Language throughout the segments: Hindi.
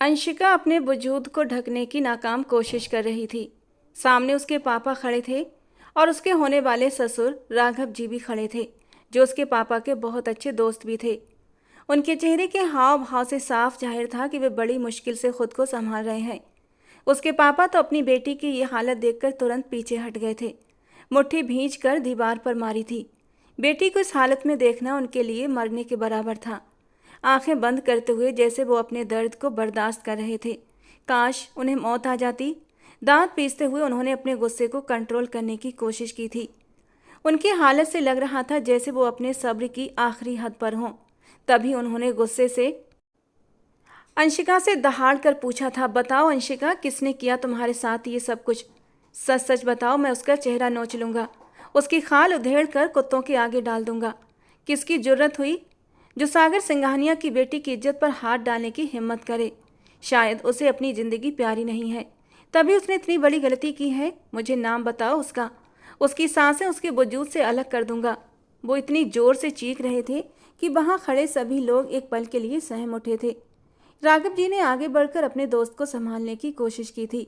अंशिका अपने वजूद को ढकने की नाकाम कोशिश कर रही थी। सामने उसके पापा खड़े थे और उसके होने वाले ससुर राघव जी भी खड़े थे, जो उसके पापा के बहुत अच्छे दोस्त भी थे। उनके चेहरे के हाव भाव से साफ जाहिर था कि वे बड़ी मुश्किल से खुद को संभाल रहे हैं। उसके पापा तो अपनी बेटी की ये हालत देखकर तुरंत पीछे हट गए थे। मुट्ठी भींच कर दीवार पर मारी थी। बेटी को इस हालत में देखना उनके लिए मरने के बराबर था। आंखें बंद करते हुए जैसे वो अपने दर्द को बर्दाश्त कर रहे थे। काश उन्हें मौत आ जाती। दांत पीसते हुए उन्होंने अपने गुस्से को कंट्रोल करने की कोशिश की थी। उनकी हालत से लग रहा था जैसे वो अपने सब्र की आखिरी हद पर हों। तभी उन्होंने गुस्से से अंशिका से दहाड़ कर पूछा था, बताओ अंशिका, किसने किया तुम्हारे साथ ये सब कुछ? सच सच बताओ, मैं उसका चेहरा नोच लूँगा, उसकी खाल उधेड़ कर कुत्तों के आगे डाल दूंगा। किसकी जुर्रत हुई जो सागर सिंघानिया की बेटी की इज्जत पर हाथ डालने की हिम्मत करे? शायद उसे अपनी ज़िंदगी प्यारी नहीं है, तभी उसने इतनी बड़ी गलती की है। मुझे नाम बताओ उसका, उसकी सांसें उसके वजूद से अलग कर दूंगा। वो इतनी जोर से चीख रहे थे कि वहाँ खड़े सभी लोग एक पल के लिए सहम उठे थे। राघव जी ने आगे बढ़कर अपने दोस्त को संभालने की कोशिश की थी।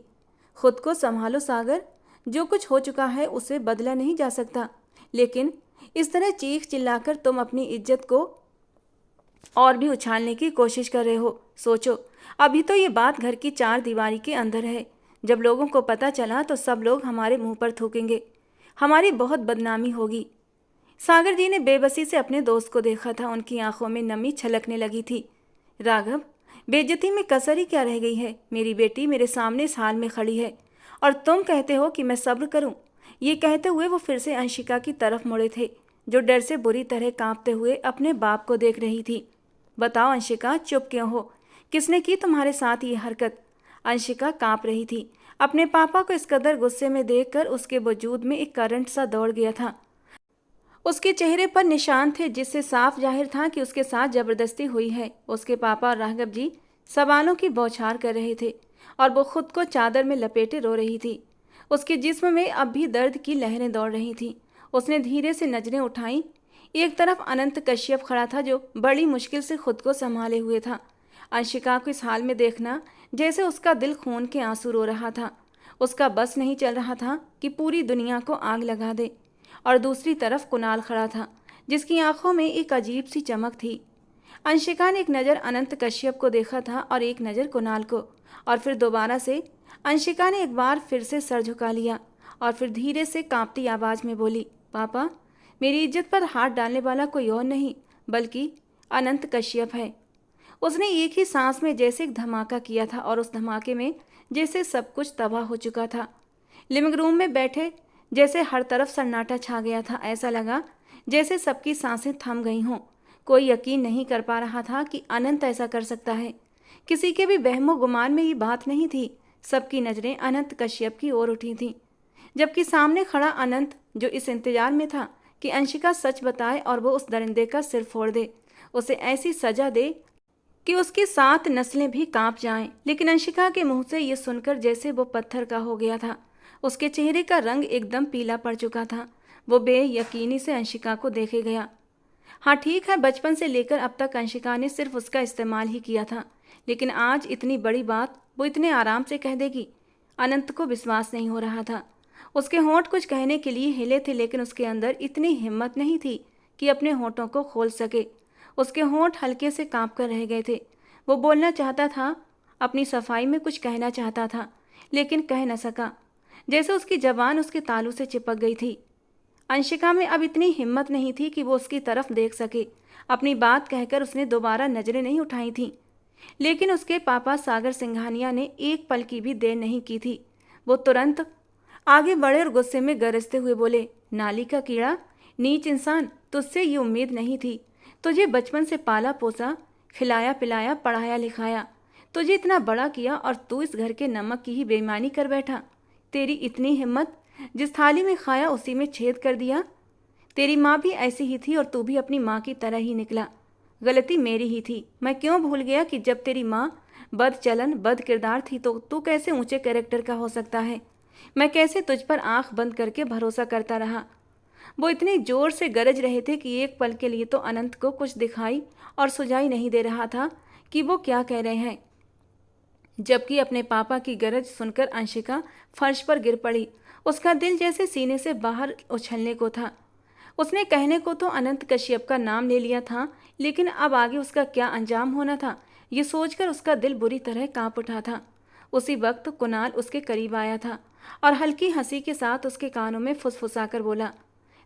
खुद को संभालो सागर, जो कुछ हो चुका है उसे बदला नहीं जा सकता, लेकिन इस तरह चीख चिल्लाकर तुम अपनी इज्जत को और भी उछालने की कोशिश कर रहे हो। सोचो, अभी तो ये बात घर की चार दीवारी के अंदर है। जब लोगों को पता चला तो सब लोग हमारे मुंह पर थूकेंगे, हमारी बहुत बदनामी होगी। सागर जी ने बेबसी से अपने दोस्त को देखा था। उनकी आंखों में नमी छलकने लगी थी। राघव, बेइज्जती में कसर ही क्या रह गई है? मेरी बेटी मेरे सामने इस हाल में खड़ी है और तुम कहते हो कि मैं सब्र करूं। ये कहते हुए वो फिर से अंशिका की तरफ मुड़े थे, जो डर से बुरी तरह कांपते हुए अपने बाप को देख रही थी। बताओ अंशिका, चुप क्यों हो? किसने की तुम्हारे साथ ये हरकत? अंशिका कांप रही थी। अपने पापा को इस कदर गुस्से में देखकर उसके वजूद में एक करंट सा दौड़ गया था। उसके चेहरे पर निशान थे जिससे साफ जाहिर था कि उसके साथ जबरदस्ती हुई है। उसके पापा और राघव जी सवालों की बौछार कर रहे थे और वो खुद को चादर में लपेटे रो रही थी। उसके जिस्म में अब भी दर्द की लहरें दौड़ रही थीं। उसने धीरे से नजरें उठाईं। एक तरफ अनंत कश्यप खड़ा था, जो बड़ी मुश्किल से खुद को संभाले हुए था। अंशिका को इस हाल में देखना जैसे उसका दिल खून के आंसू रो रहा था। उसका बस नहीं चल रहा था कि पूरी दुनिया को आग लगा दे। और दूसरी तरफ कुणाल खड़ा था, जिसकी आंखों में एक अजीब सी चमक थी। अंशिका ने एक नज़र अनंत कश्यप को देखा था और एक नज़र कुणाल को, और फिर दोबारा से अंशिका ने एक बार फिर से सर झुका लिया और फिर धीरे से कांपती आवाज़ में बोली, पापा, मेरी इज्जत पर हाथ डालने वाला कोई और नहीं बल्कि अनंत कश्यप है। उसने एक ही सांस में जैसे एक धमाका किया था और उस धमाके में जैसे सब कुछ तबाह हो चुका था। लिविंग रूम में बैठे जैसे हर तरफ सन्नाटा छा गया था। ऐसा लगा जैसे सबकी सांसें थम गई हों। कोई यकीन नहीं कर पा रहा था कि अनंत ऐसा कर सकता है। किसी के भी वहमो गुमान में ये बात नहीं थी। सबकी नज़रें अनंत कश्यप की ओर उठी थीं, जबकि सामने खड़ा अनंत, जो इस इंतजार में था कि अंशिका सच बताए और वो उस दरिंदे का सिर फोड़ दे, उसे ऐसी सजा दे कि उसकी 7 नस्लें भी कांप जाएं। लेकिन अंशिका के मुंह से ये सुनकर जैसे वो पत्थर का हो गया था। उसके चेहरे का रंग एकदम पीला पड़ चुका था। वो बेयकीनी से अंशिका को देखे गया। हाँ ठीक है, बचपन से लेकर अब तक अंशिका ने सिर्फ उसका इस्तेमाल ही किया था, लेकिन आज इतनी बड़ी बात वो इतने आराम से कह देगी? अनंत को विश्वास नहीं हो रहा था। उसके होंठ कुछ कहने के लिए हिले थे, लेकिन उसके अंदर इतनी हिम्मत नहीं थी कि अपने होंठों को खोल सके। उसके होंठ हल्के से कांप कर रह गए थे। वो बोलना चाहता था, अपनी सफाई में कुछ कहना चाहता था, लेकिन कह न सका। जैसे उसकी जबान उसके तालू से चिपक गई थी। अंशिका में अब इतनी हिम्मत नहीं थी कि वो उसकी तरफ देख सके। अपनी बात कहकर उसने दोबारा नजरें नहीं उठाई थीं, लेकिन उसके पापा सागर सिंघानिया ने एक पल की भी देर नहीं की थी। वो तुरंत आगे बढ़े और गुस्से में गरजते हुए बोले, नाली का कीड़ा, नीच इंसान, तुझसे ये उम्मीद नहीं थी। तुझे बचपन से पाला पोसा, खिलाया पिलाया, पढ़ाया लिखाया, तुझे इतना बड़ा किया और तू इस घर के नमक की ही बेईमानी कर बैठा। तेरी इतनी हिम्मत, जिस थाली में खाया उसी में छेद कर दिया। तेरी माँ भी ऐसी ही थी और तू भी अपनी माँ की तरह ही निकला। गलती मेरी ही थी। मैं क्यों भूल गया कि जब तेरी माँ बदचलन बद किरदार थी तो तू कैसे ऊंचे कैरेक्टर का हो सकता है। मैं कैसे तुझ पर आंख बंद करके भरोसा करता रहा। वो इतने जोर से गरज रहे थे कि एक पल के लिए तो अनंत को कुछ दिखाई और सुझाई नहीं दे रहा था कि वो क्या कह रहे हैं। जबकि अपने पापा की गरज सुनकर अंशिका फर्श पर गिर पड़ी। उसका दिल जैसे सीने से बाहर उछलने को था। उसने कहने को तो अनंत कश्यप का नाम ले लिया था, लेकिन अब आगे उसका क्या अंजाम होना था, ये सोचकर उसका दिल बुरी तरह कांप उठा था। उसी वक्त कुणाल उसके करीब आया था और हल्की हंसी के साथ उसके कानों में फुसफुसाकर बोला,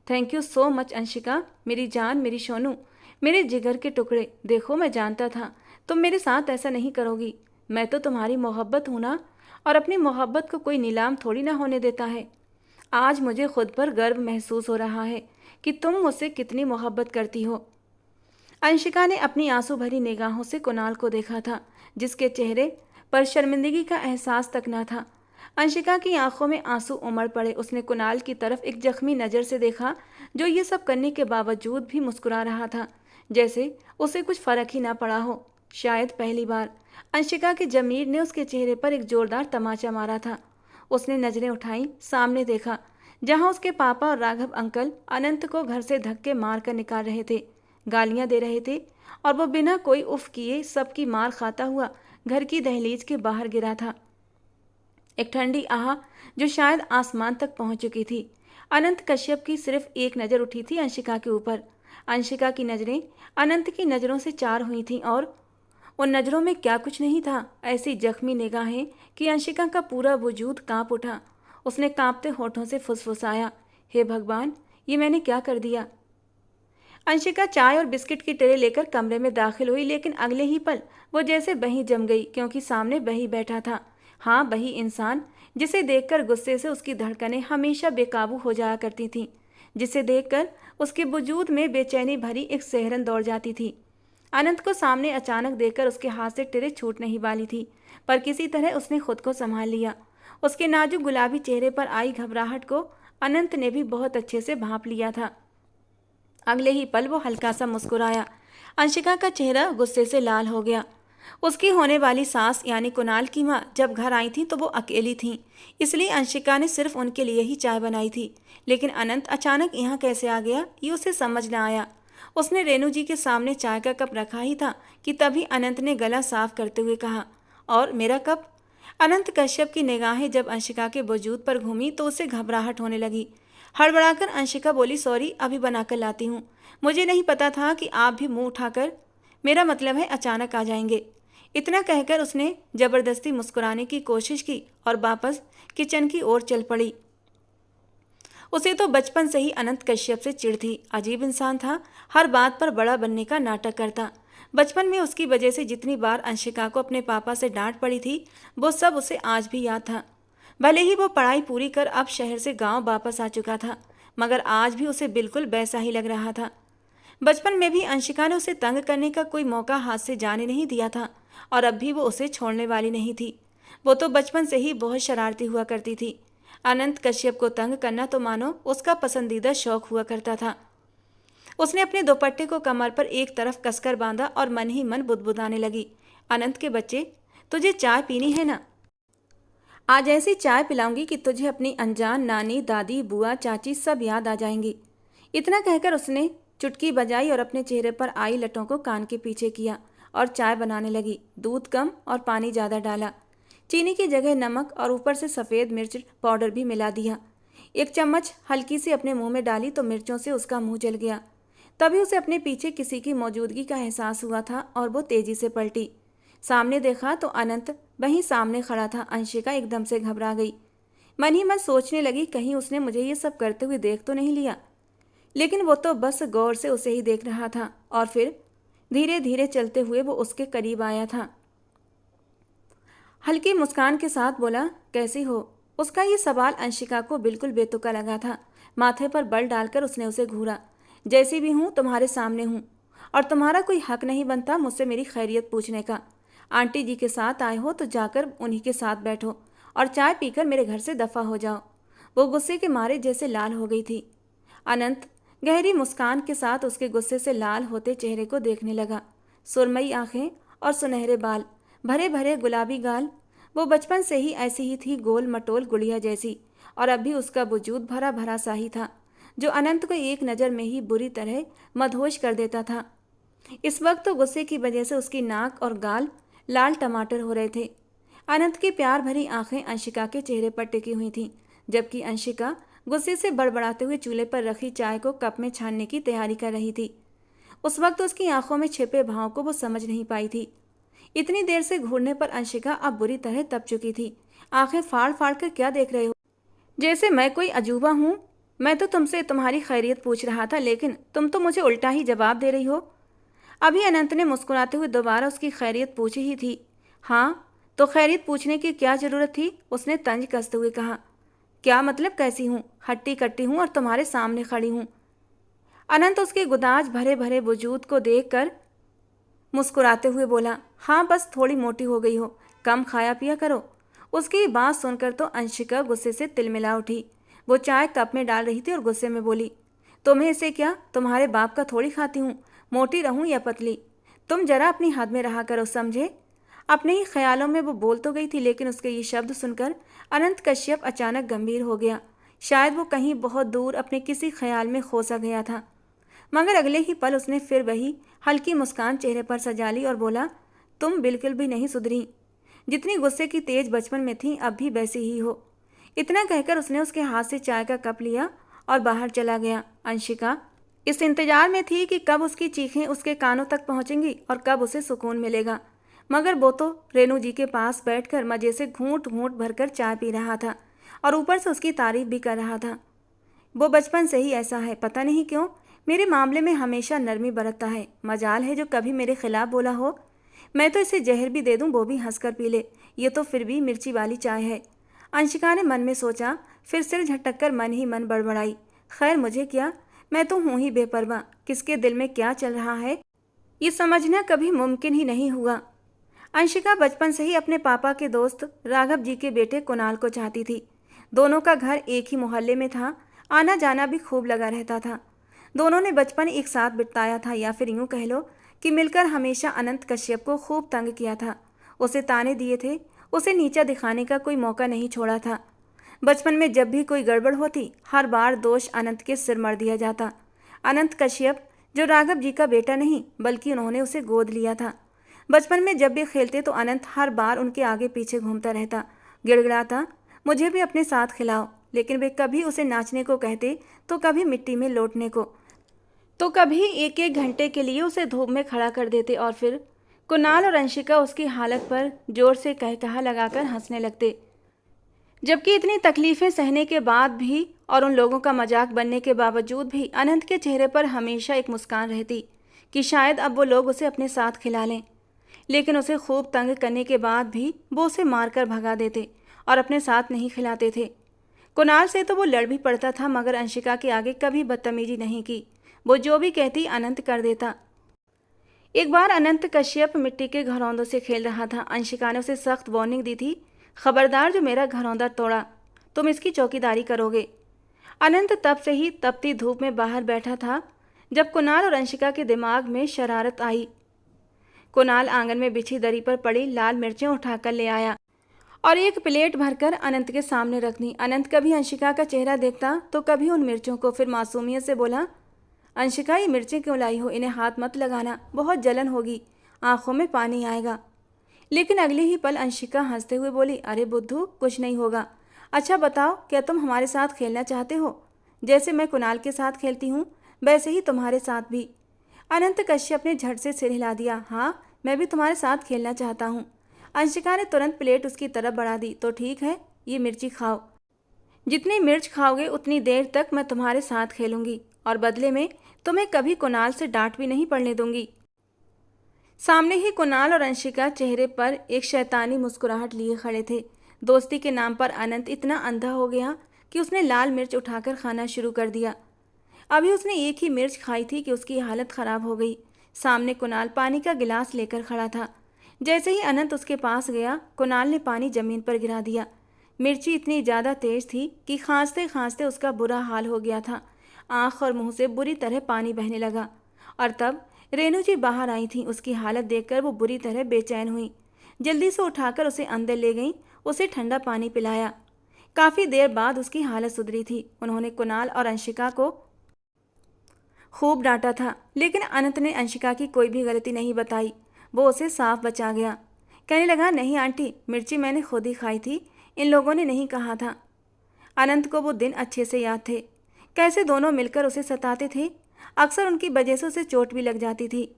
thank you so much Anshika, मेरी जान, मेरी सोनू, मेरे जिगर के टुकड़े। देखो, मैं जानता था तुम मेरे साथ ऐसा नहीं करोगी। मैं तो तुम्हारी मोहब्बत हूं ना, और अपनी मोहब्बत को कोई नीलाम थोड़ी ना होने देता है। आज मुझे खुद पर गर्व महसूस हो रहा है कि तुम मुझसे कितनी मोहब्बत करती हो। अंशिका ने अपनी आंसू भरी निगाहों से कुणाल को देखा था, जिसके चेहरे पर शर्मिंदगी का एहसास तक न था। अंशिका की आंखों में आंसू उमड़ पड़े। उसने कुणाल की तरफ एक जख्मी नज़र से देखा, जो ये सब करने के बावजूद भी मुस्कुरा रहा था, जैसे उसे कुछ फर्क ही ना पड़ा हो। शायद पहली बार अंशिका के जमीर ने उसके चेहरे पर एक जोरदार तमाचा मारा था। उसने नजरें उठाई, सामने देखा, जहां उसके पापा और राघव अंकल अनंत को घर से धक्के मार कर निकाल रहे थे, गालियां दे रहे थे, और वो बिना कोई उफ किए सबकी मार खाता हुआ घर की दहलीज के बाहर गिरा था। एक ठंडी आह जो शायद आसमान तक पहुंच चुकी थी। अनंत कश्यप की सिर्फ एक नज़र उठी थी अंशिका के ऊपर। अंशिका की नज़रें अनंत की नज़रों से चार हुई थीं, और उन नज़रों में क्या कुछ नहीं था, ऐसी जख्मी निगाहें कि अंशिका का पूरा वजूद कांप उठा। उसने कांपते होठों से फुसफुसाया, हे भगवान, ये मैंने क्या कर दिया। अंशिका चाय और बिस्किट की ट्रे लेकर कमरे में दाखिल हुई, लेकिन अगले ही पल वो जैसे बही जम गई, क्योंकि सामने बही बैठा था। हाँ, वही इंसान जिसे देखकर गुस्से से उसकी धड़कनें हमेशा बेकाबू हो जाया करती थीं, जिसे देखकर उसके वजूद में बेचैनी भरी एक सिहरन दौड़ जाती थी। अनंत को सामने अचानक देखकर उसके हाथ से ट्रे छूटने ही वाली थी, पर किसी तरह उसने खुद को संभाल लिया। उसके नाजुक गुलाबी चेहरे पर आई घबराहट को अनंत ने भी बहुत अच्छे से भांप लिया था। अगले ही पल वो हल्का सा मुस्कुराया। अंशिका का चेहरा गुस्से से लाल हो गया। उसकी होने वाली सास यानी कुणाल की माँ जब घर आई थी तो वो अकेली थीं, इसलिए अंशिका ने सिर्फ उनके लिए ही चाय बनाई थी। लेकिन अनंत अचानक यहाँ कैसे आ गया, ये उसे समझ न आया। उसने रेणु जी के सामने चाय का कप रखा ही था कि तभी अनंत ने गला साफ करते हुए कहा, और मेरा कप। अनंत कश्यप की निगाहें जब अंशिका के वजूद पर घूमी तो उसे घबराहट होने लगी। हड़बड़ाकर अंशिका बोली, सॉरी, अभी बनाकर लाती हूँ। मुझे नहीं पता था कि आप भी मुंह उठाकर, मेरा मतलब है अचानक आ जाएंगे। इतना कहकर उसने जबरदस्ती मुस्कुराने की कोशिश की और वापस किचन की ओर चल पड़ी। उसे तो बचपन से ही अनंत कश्यप से चिढ़ थी। अजीब इंसान था, हर बात पर बड़ा बनने का नाटक करता। बचपन में उसकी वजह से जितनी बार अंशिका को अपने पापा से डांट पड़ी थी, वो सब उसे आज भी याद था। भले ही वो पढ़ाई पूरी कर अब शहर से गांव वापस आ चुका था, मगर आज भी उसे बिल्कुल वैसा ही लग रहा था। बचपन में भी अंशिका ने उसे तंग करने का कोई मौका हाथ से जाने नहीं दिया था, और अब भी वो उसे छोड़ने वाली नहीं थी। वो तो बचपन से ही बहुत शरारती हुआ करती थी। अनंत कश्यप को तंग करना तो मानो उसका पसंदीदा शौक हुआ करता था। उसने अपने दुपट्टे को कमर पर एक तरफ कसकर बांधा और मन ही मन बुदबुदाने लगी, अनंत के बच्चे, तुझे चाय पीनी है ना? आज ऐसी चाय पिलाऊंगी कि तुझे अपनी अनजान नानी, दादी, बुआ, चाची सब याद आ जाएंगी। इतना कहकर उसने चुटकी बजाई और अपने चेहरे पर आई लटों को कान के पीछे किया और चाय बनाने लगी। दूध कम और पानी ज़्यादा डाला, चीनी की जगह नमक और ऊपर से सफ़ेद मिर्च पाउडर भी मिला दिया। एक चम्मच हल्की सी अपने मुंह में डाली तो मिर्चों से उसका मुंह जल गया। तभी उसे अपने पीछे किसी की मौजूदगी का एहसास हुआ था और वो तेजी से पलटी। सामने देखा तो अनंत वहीं सामने खड़ा था। अंशिका एकदम से घबरा गई। मन ही मन सोचने लगी, कहीं उसने मुझे ये सब करते हुए देख तो नहीं लिया। लेकिन वो तो बस गौर से उसे ही देख रहा था, और फिर धीरे धीरे चलते हुए वो उसके करीब आया था। हल्की मुस्कान के साथ बोला, कैसी हो? उसका ये सवाल अंशिका को बिल्कुल बेतुका लगा था। माथे पर बल डालकर उसने उसे घूरा। जैसी भी हूँ तुम्हारे सामने हूँ, और तुम्हारा कोई हक नहीं बनता मुझसे मेरी खैरियत पूछने का। आंटी जी के साथ आए हो तो जाकर उन्हीं के साथ बैठो और चाय पीकर मेरे घर से दफ़ा हो जाओ। वो गुस्से के मारे जैसे लाल हो गई थी। अनंत गहरी मुस्कान के साथ उसके गुस्से से लाल होते चेहरे को देखने लगा। सुरमई आंखें और सुनहरे बाल, भरे भरे गुलाबी गाल। वो बचपन से ही ऐसी ही थी, गोल मटोल गुड़िया जैसी, और अब भी उसका वजूद भरा भरा सा ही था, जो अनंत को एक नज़र में ही बुरी तरह मदहोश कर देता था। इस वक्त तो गुस्से की वजह से उसकी नाक और गाल लाल टमाटर हो रहे थे। अनंत की प्यार भरी आंखें अंशिका के चेहरे पर टिकी हुई थीं, जबकि अंशिका गुस्से से बड़बड़ाते हुए चूल्हे पर रखी चाय को कप में छानने की तैयारी कर रही थी। उस वक्त उसकी आंखों में छिपे भाव को वो समझ नहीं पाई थी। इतनी देर से घूरने पर अंशिका अब बुरी तरह तप चुकी थी। आंखें फाड़ फाड़ कर क्या देख रहे हो? जैसे मैं कोई अजूबा हूं? मैं तो तुमसे तुम्हारी खैरियत पूछ रहा था, लेकिन तुम तो मुझे उल्टा ही जवाब दे रही हो। अभी अनंत ने मुस्कुराते हुए दोबारा उसकी खैरियत पूछी ही थी। हाँ, तो खैरियत पूछने की क्या जरूरत थी? उसने तंज कसते हुए कहा। क्या मतलब कैसी हूँ? हट्टी कट्टी हूँ और तुम्हारे सामने खड़ी हूँ। अनंत उसके गुदाज भरे भरे वजूद को देखकर मुस्कुराते हुए बोला, हाँ बस थोड़ी मोटी हो गई हो, कम खाया पिया करो। उसकी बात सुनकर तो अंशिका गुस्से से तिलमिला उठी। वो चाय कप में डाल रही थी और गुस्से में बोली, तुम्हें इसे क्या, तुम्हारे बाप का थोड़ी खाती हूँ, मोटी रहूँ या पतली। तुम जरा अपनी हद में रहा करो, समझे? अपने ही ख्यालों में वो बोल तो गई थी, लेकिन उसके ये शब्द सुनकर अनंत कश्यप अचानक गंभीर हो गया। शायद वो कहीं बहुत दूर अपने किसी ख्याल में खोसा गया था। मगर अगले ही पल उसने फिर वही हल्की मुस्कान चेहरे पर सजा ली और बोला, तुम बिल्कुल भी नहीं सुधरी। जितनी गुस्से की तेज बचपन में थी, अब भी वैसी ही हो। इतना कहकर उसने उसके हाथ से चाय का कप लिया और बाहर चला गया। अंशिका इस इंतजार में थी कि कब उसकी चीखें उसके कानों तक पहुंचेंगी और कब उसे सुकून मिलेगा। मगर वो तो रेणु जी के पास बैठकर मजे से घूंट घूंट भरकर चाय पी रहा था और ऊपर से उसकी तारीफ भी कर रहा था। वो बचपन से ही ऐसा है, पता नहीं क्यों मेरे मामले में हमेशा नरमी बरतता है। मजाल है जो कभी मेरे खिलाफ बोला हो। मैं तो इसे जहर भी दे दूं, वो भी हंसकर पी ले। ये तो फिर भी मिर्ची वाली चाय है। अंशिका ने मन में सोचा, फिर सिर झटक कर मन ही मन बड़बड़ाई। खैर मुझे क्या, मैं तो हूं ही बेपरवाह। किसके दिल में क्या चल रहा है ये समझना कभी मुमकिन ही नहीं हुआ। अंशिका बचपन से ही अपने पापा के दोस्त राघव जी के बेटे कुणाल को चाहती थी। दोनों का घर एक ही मोहल्ले में था, आना जाना भी खूब लगा रहता था। दोनों ने बचपन एक साथ बिताया था, या फिर यूं कह लो कि मिलकर हमेशा अनंत कश्यप को खूब तंग किया था। उसे ताने दिए थे, उसे नीचा दिखाने का कोई मौका नहीं छोड़ा था। बचपन में जब भी कोई गड़बड़ होती, हर बार दोष अनंत के सिर मर दिया जाता। अनंत कश्यप जो राघव जी का बेटा नहीं, बल्कि उन्होंने उसे गोद लिया था। बचपन में जब भी खेलते तो अनंत हर बार उनके आगे पीछे घूमता रहता, गिड़गिड़ाता, मुझे भी अपने साथ खिलाओ। लेकिन वे कभी उसे नाचने को कहते, तो कभी मिट्टी में लौटने को, तो कभी एक एक घंटे के लिए उसे धूप में खड़ा कर देते। और फिर कुणाल और अंशिका उसकी हालत पर जोर से कहकहा लगाकर हंसने लगते। जबकि इतनी तकलीफें सहने के बाद भी और उन लोगों का मजाक बनने के बावजूद भी अनंत के चेहरे पर हमेशा एक मुस्कान रहती कि शायद अब वो लोग उसे अपने साथ खिला लें। लेकिन उसे खूब तंग करने के बाद भी वो उसे मारकर भगा देते और अपने साथ नहीं खिलाते थे। कुणाल से तो वो लड़ भी पड़ता था, मगर अंशिका के आगे कभी बदतमीजी नहीं की। वो जो भी कहती अनंत कर देता। एक बार अनंत कश्यप मिट्टी के घरौंदों से खेल रहा था। अंशिका ने उसे सख्त वार्निंग दी थी, खबरदार जो मेरा घरौंदा तोड़ा, तुम इसकी चौकीदारी करोगे। अनंत तब से ही तपती धूप में बाहर बैठा था जब कुणाल और अंशिका के दिमाग में शरारत आई। कुणाल आंगन में बिछी दरी पर पड़ी लाल मिर्चें उठाकर ले आया और एक प्लेट भरकर अनंत के सामने रख दी। अनंत कभी अंशिका का चेहरा देखता तो कभी उन मिर्चों को, फिर मासूमियत से बोला, अंशिका ये मिर्चें क्यों लाई हो? इन्हें हाथ मत लगाना, बहुत जलन होगी, आंखों में पानी आएगा। लेकिन अगले ही पल अंशिका हंसते हुए बोली, अरे बुद्धू, कुछ नहीं होगा। अच्छा बताओ, क्या तुम हमारे साथ खेलना चाहते हो? जैसे मैं कुणाल के साथ खेलती हूँ वैसे ही तुम्हारे साथ भी। अनंत कश्यप ने झट से सिर हिला दिया। हाँ, मैं भी तुम्हारे साथ खेलना चाहता हूँ। अंशिका ने तुरंत प्लेट उसकी तरफ बढ़ा दी। तो ठीक है, ये मिर्ची खाओ। जितनी मिर्च खाओगे उतनी देर तक मैं तुम्हारे साथ खेलूंगी और बदले में तुम्हें कभी कुणाल से डांट भी नहीं पड़ने दूंगी। सामने ही कुणाल और अंशिका चेहरे पर एक शैतानी मुस्कुराहट लिए खड़े थे। दोस्ती के नाम पर अनंत इतना अंधा हो गया कि उसने लाल मिर्च उठाकर खाना शुरू कर दिया। अभी उसने एक ही मिर्च खाई थी कि उसकी हालत खराब हो गई। सामने कुणाल पानी का गिलास लेकर खड़ा था। जैसे ही अनंत उसके पास गया, कुणाल ने पानी जमीन पर गिरा दिया। मिर्ची इतनी ज़्यादा तेज थी कि खांसते खांसते उसका बुरा हाल हो गया था। आँख और मुंह से बुरी तरह पानी बहने लगा। और तब रेणु जी बाहर आई थी। उसकी हालत देखकर वो बुरी तरह बेचैन हुई। जल्दी से उठाकर उसे अंदर ले गई, उसे ठंडा पानी पिलाया। काफ़ी देर बाद उसकी हालत सुधरी थी। उन्होंने कुणाल और अंशिका को खूब डांटा था, लेकिन अनंत ने अंशिका की कोई भी गलती नहीं बताई। वो उसे साफ बचा गया। कहने लगा, नहीं आंटी, मिर्ची मैंने खुद ही खाई थी, इन लोगों ने नहीं कहा था। अनंत को वो दिन अच्छे से याद थे, कैसे दोनों मिलकर उसे सताते थे। अक्सर उनकी वजह से उसे चोट भी लग जाती थी।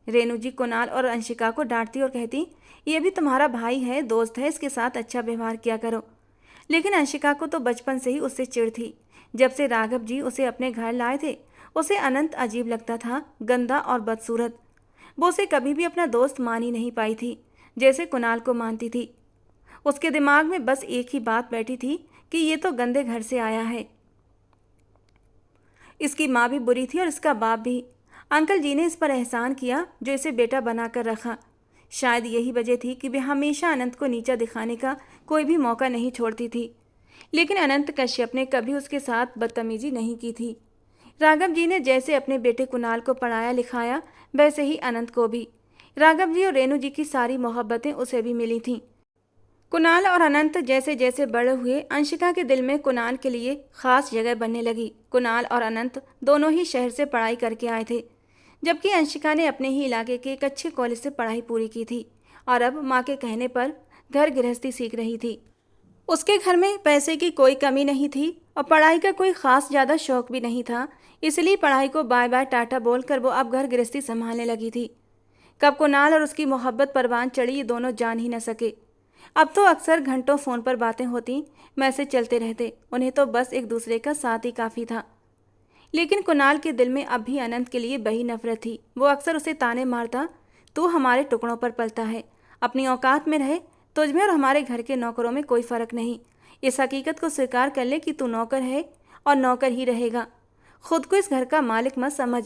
रेणु जी कुणाल और अंशिका को डांटती और कहती, ये भी तुम्हारा भाई है, दोस्त है, इसके साथ अच्छा व्यवहार किया करो। लेकिन अंशिका को तो बचपन से ही उससे चिढ़ थी। जब से राघव जी उसे अपने घर लाए थे, उसे अनंत अजीब लगता था, गंदा और बदसूरत। वो उसे कभी भी अपना दोस्त मान ही नहीं पाई थी, जैसे कुणाल को मानती थी। उसके दिमाग में बस एक ही बात बैठी थी कि ये तो गंदे घर से आया है। इसकी माँ भी बुरी थी और इसका बाप भी। अंकल जी ने इस पर एहसान किया जो इसे बेटा बनाकर रखा। शायद यही वजह थी कि वे हमेशा अनंत को नीचा दिखाने का कोई भी मौका नहीं छोड़ती थी। लेकिन अनंत कश्यप ने कभी उसके साथ बदतमीजी नहीं की थी। राघव जी ने जैसे अपने बेटे कुणाल को पढ़ाया लिखाया, वैसे ही अनंत को भी। राघव जी और रेणु जी की सारी मोहब्बतें उसे भी मिली थीं। कुणाल और अनंत जैसे जैसे बड़े हुए, अंशिका के दिल में कुणाल के लिए खास जगह बनने लगी। कुणाल और अनंत दोनों ही शहर से पढ़ाई करके आए थे, जबकि अंशिका ने अपने ही इलाके के एक अच्छे कॉलेज से पढ़ाई पूरी की थी और अब माँ के कहने पर घर गृहस्थी सीख रही थी। उसके घर में पैसे की कोई कमी नहीं थी और पढ़ाई का कोई खास ज़्यादा शौक भी नहीं था, इसलिए पढ़ाई को बाय बाय टाटा बोलकर वो अब घर गृहस्थी संभालने लगी थी। कब कुणाल और उसकी मोहब्बत परवान चढ़ी ये दोनों जान ही न सके। अब तो अक्सर घंटों फ़ोन पर बातें होती, मैसेज चलते रहते, उन्हें तो बस एक दूसरे का साथ ही काफ़ी था। लेकिन कुणाल के दिल में अब भी अनंत के लिए बही नफरत थी। वो अक्सर उसे ताने मारता, तू हमारे टुकड़ों पर पलता है, अपनी औकात में रहे, तुझमें और हमारे घर के नौकरों में कोई फ़र्क नहीं। इस हकीकत को स्वीकार कर ले कि तू नौकर है और नौकर ही रहेगा, खुद को इस घर का मालिक मत समझ।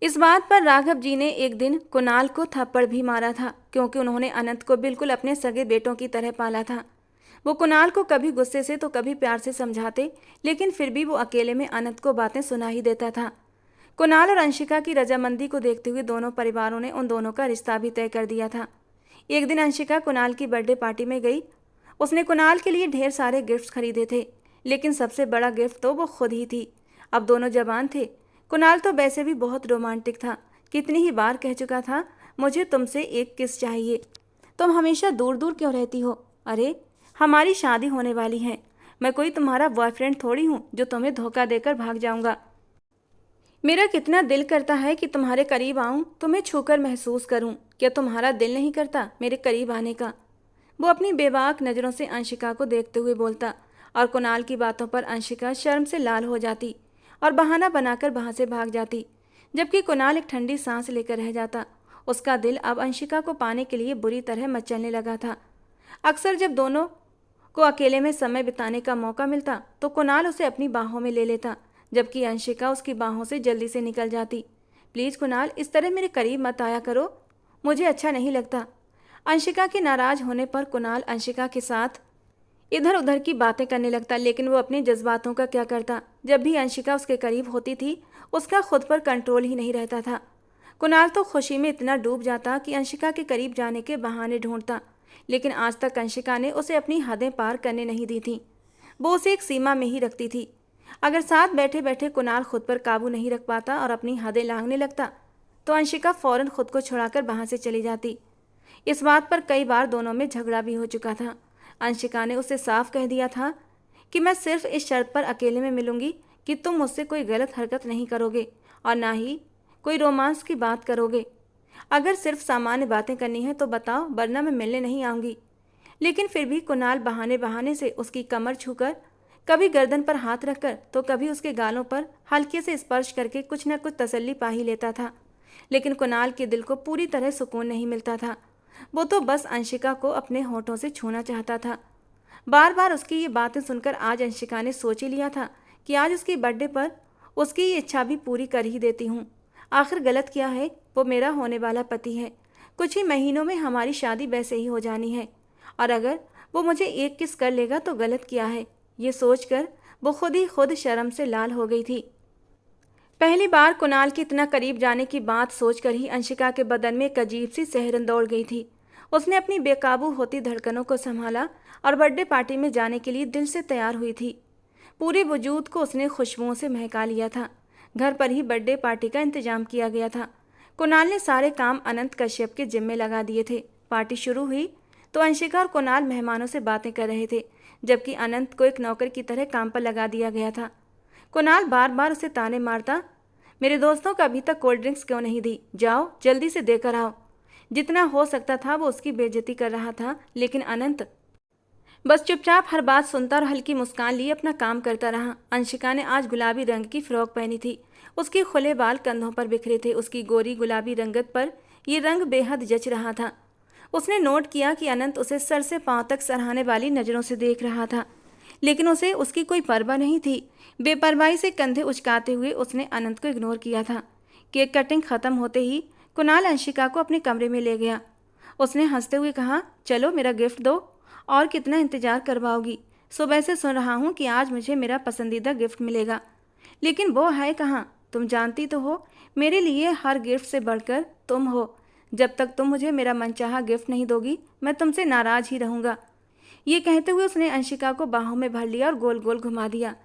इस बात पर राघव जी ने एक दिन कुणाल को थप्पड़ भी मारा था, क्योंकि उन्होंने अनंत को बिल्कुल अपने सगे बेटों की तरह पाला था। वो कुणाल को कभी गुस्से से तो कभी प्यार से समझाते, लेकिन फिर भी वो अकेले में अनंत को बातें सुना ही देता था। कुणाल और अंशिका की रजामंदी को देखते हुए दोनों परिवारों ने उन दोनों का रिश्ता भी तय कर दिया था। एक दिन अंशिका कुणाल की बर्थडे पार्टी में गई। उसने कुणाल के लिए ढेर सारे गिफ्ट्स खरीदे थे, लेकिन सबसे बड़ा गिफ्ट तो वो खुद ही थी। अब दोनों जवान थे। कुणाल तो वैसे भी बहुत रोमांटिक था, कितनी ही बार कह चुका था, मुझे तुमसे एक किस चाहिए, तुम हमेशा दूर दूर क्यों रहती हो। अरे हमारी शादी होने वाली है, मैं कोई तुम्हारा बॉयफ्रेंड थोड़ी हूँ जो तुम्हें धोखा देकर भाग जाऊँगा। मेरा कितना दिल करता है कि तुम्हारे करीब आऊँ, तुम्हें छूकर महसूस करूँ। क्या तुम्हारा दिल नहीं करता मेरे करीब आने का। वो अपनी बेबाक नज़रों से अंशिका को देखते हुए बोलता और कुणाल की बातों पर अंशिका शर्म से लाल हो जाती और बहाना बनाकर वहाँ से भाग जाती, जबकि कुणाल एक ठंडी सांस लेकर रह जाता। उसका दिल अब अंशिका को पाने के लिए बुरी तरह मचलने लगा था। अक्सर जब दोनों को अकेले में समय बिताने का मौका मिलता तो कुणाल उसे अपनी बाहों में ले लेता, जबकि अंशिका उसकी बाहों से जल्दी से निकल जाती। प्लीज़ कुणाल, इस तरह मेरे करीब मत आया करो, मुझे अच्छा नहीं लगता। अंशिका के नाराज़ होने पर कुणाल अंशिका के साथ इधर उधर की बातें करने लगता, लेकिन वो अपने जज्बातों का क्या करता। जब भी अंशिका उसके करीब होती थी, उसका खुद पर कंट्रोल ही नहीं रहता था। कुणाल तो खुशी में इतना डूब जाता कि अंशिका के करीब जाने के बहाने ढूंढता, लेकिन आज तक अंशिका ने उसे अपनी हदें पार करने नहीं दी थी। वो उसे एक सीमा में ही रखती थी। अगर साथ बैठे बैठे कुणाल खुद पर काबू नहीं रख पाता और अपनी हदें लांघने लगता, तो अंशिका फ़ौरन खुद को छुड़ाकर वहाँ से चली जाती। इस बात पर कई बार दोनों में झगड़ा भी हो चुका था। अंशिका ने उसे साफ कह दिया था कि मैं सिर्फ इस शर्त पर अकेले में मिलूंगी कि तुम मुझसे कोई गलत हरकत नहीं करोगे और ना ही कोई रोमांस की बात करोगे। अगर सिर्फ सामान्य बातें करनी है तो बताओ, वरना मैं मिलने नहीं आऊँगी। लेकिन फिर भी कुणाल बहाने बहाने से उसकी कमर छूकर, कभी गर्दन पर हाथ रखकर तो कभी उसके गालों पर हल्के से स्पर्श करके कुछ न कुछ तसल्ली पा ही लेता था। लेकिन कुणाल के दिल को पूरी तरह सुकून नहीं मिलता था। वो तो बस अंशिका को अपने होठों से छूना चाहता था। बार बार उसकी ये बातें सुनकर आज अंशिका ने सोच ही लिया था कि आज उसकी बर्थडे पर उसकी ये इच्छा भी पूरी कर ही देती हूँ। आखिर गलत क्या है, वो मेरा होने वाला पति है। कुछ ही महीनों में हमारी शादी वैसे ही हो जानी है, और अगर वो मुझे एक किस कर लेगा तो गलत क्या है, ये सोचकर वो खुद ही खुद शर्म से लाल हो गई थी। पहली बार कुणाल के इतना करीब जाने की बात सोचकर ही अंशिका के बदन में एक अजीब सी सिहरन दौड़ गई थी। उसने अपनी बेकाबू होती धड़कनों को संभाला और बर्थडे पार्टी में जाने के लिए दिल से तैयार हुई थी। पूरे वजूद को उसने खुशबुओं से महका लिया था। घर पर ही बर्थडे पार्टी का इंतजाम किया गया था। कुणाल ने सारे काम अनंत कश्यप के जिम्मे लगा दिए थे। पार्टी शुरू हुई तो अंशिका और कुणाल मेहमानों से बातें कर रहे थे, जबकि अनंत को एक नौकर की तरह काम पर लगा दिया गया था। कुणाल बार बार उसे ताने मारता, मेरे दोस्तों को अभी तक कोल्ड ड्रिंक्स क्यों नहीं दी, जाओ जल्दी से देकर आओ। जितना हो सकता था वो उसकी बेइज्जती कर रहा था, लेकिन अनंत बस चुपचाप हर बात सुनता और हल्की मुस्कान लिए अपना काम करता रहा। अंशिका ने आज गुलाबी रंग की फ्रॉक पहनी थी। उसके खुले बाल कंधों पर बिखरे थे। उसकी गोरी गुलाबी रंगत पर ये रंग बेहद जच रहा था। उसने नोट किया कि अनंत उसे सर से पांव तक सराहने वाली नज़रों से देख रहा था, लेकिन उसे उसकी कोई परवाह नहीं थी। बेपरवाही से कंधे उचकाते हुए उसने अनंत को इग्नोर किया था। केक कटिंग खत्म होते ही कुणाल अंशिका को अपने कमरे में ले गया। उसने हंसते हुए कहा, चलो मेरा गिफ्ट दो, और कितना इंतजार करवाओगी? सुबह से सुन रहा हूँ कि आज मुझे मेरा पसंदीदा गिफ्ट मिलेगा, लेकिन वो है कहाँ? तुम जानती तो हो मेरे लिए हर गिफ्ट से बढ़कर तुम हो। जब तक तुम मुझे मेरा मनचाहा गिफ्ट नहीं दोगी मैं तुमसे नाराज ही रहूँगा। ये कहते हुए उसने अंशिका को बाहों में भर लिया और गोल गोल घुमा दिया।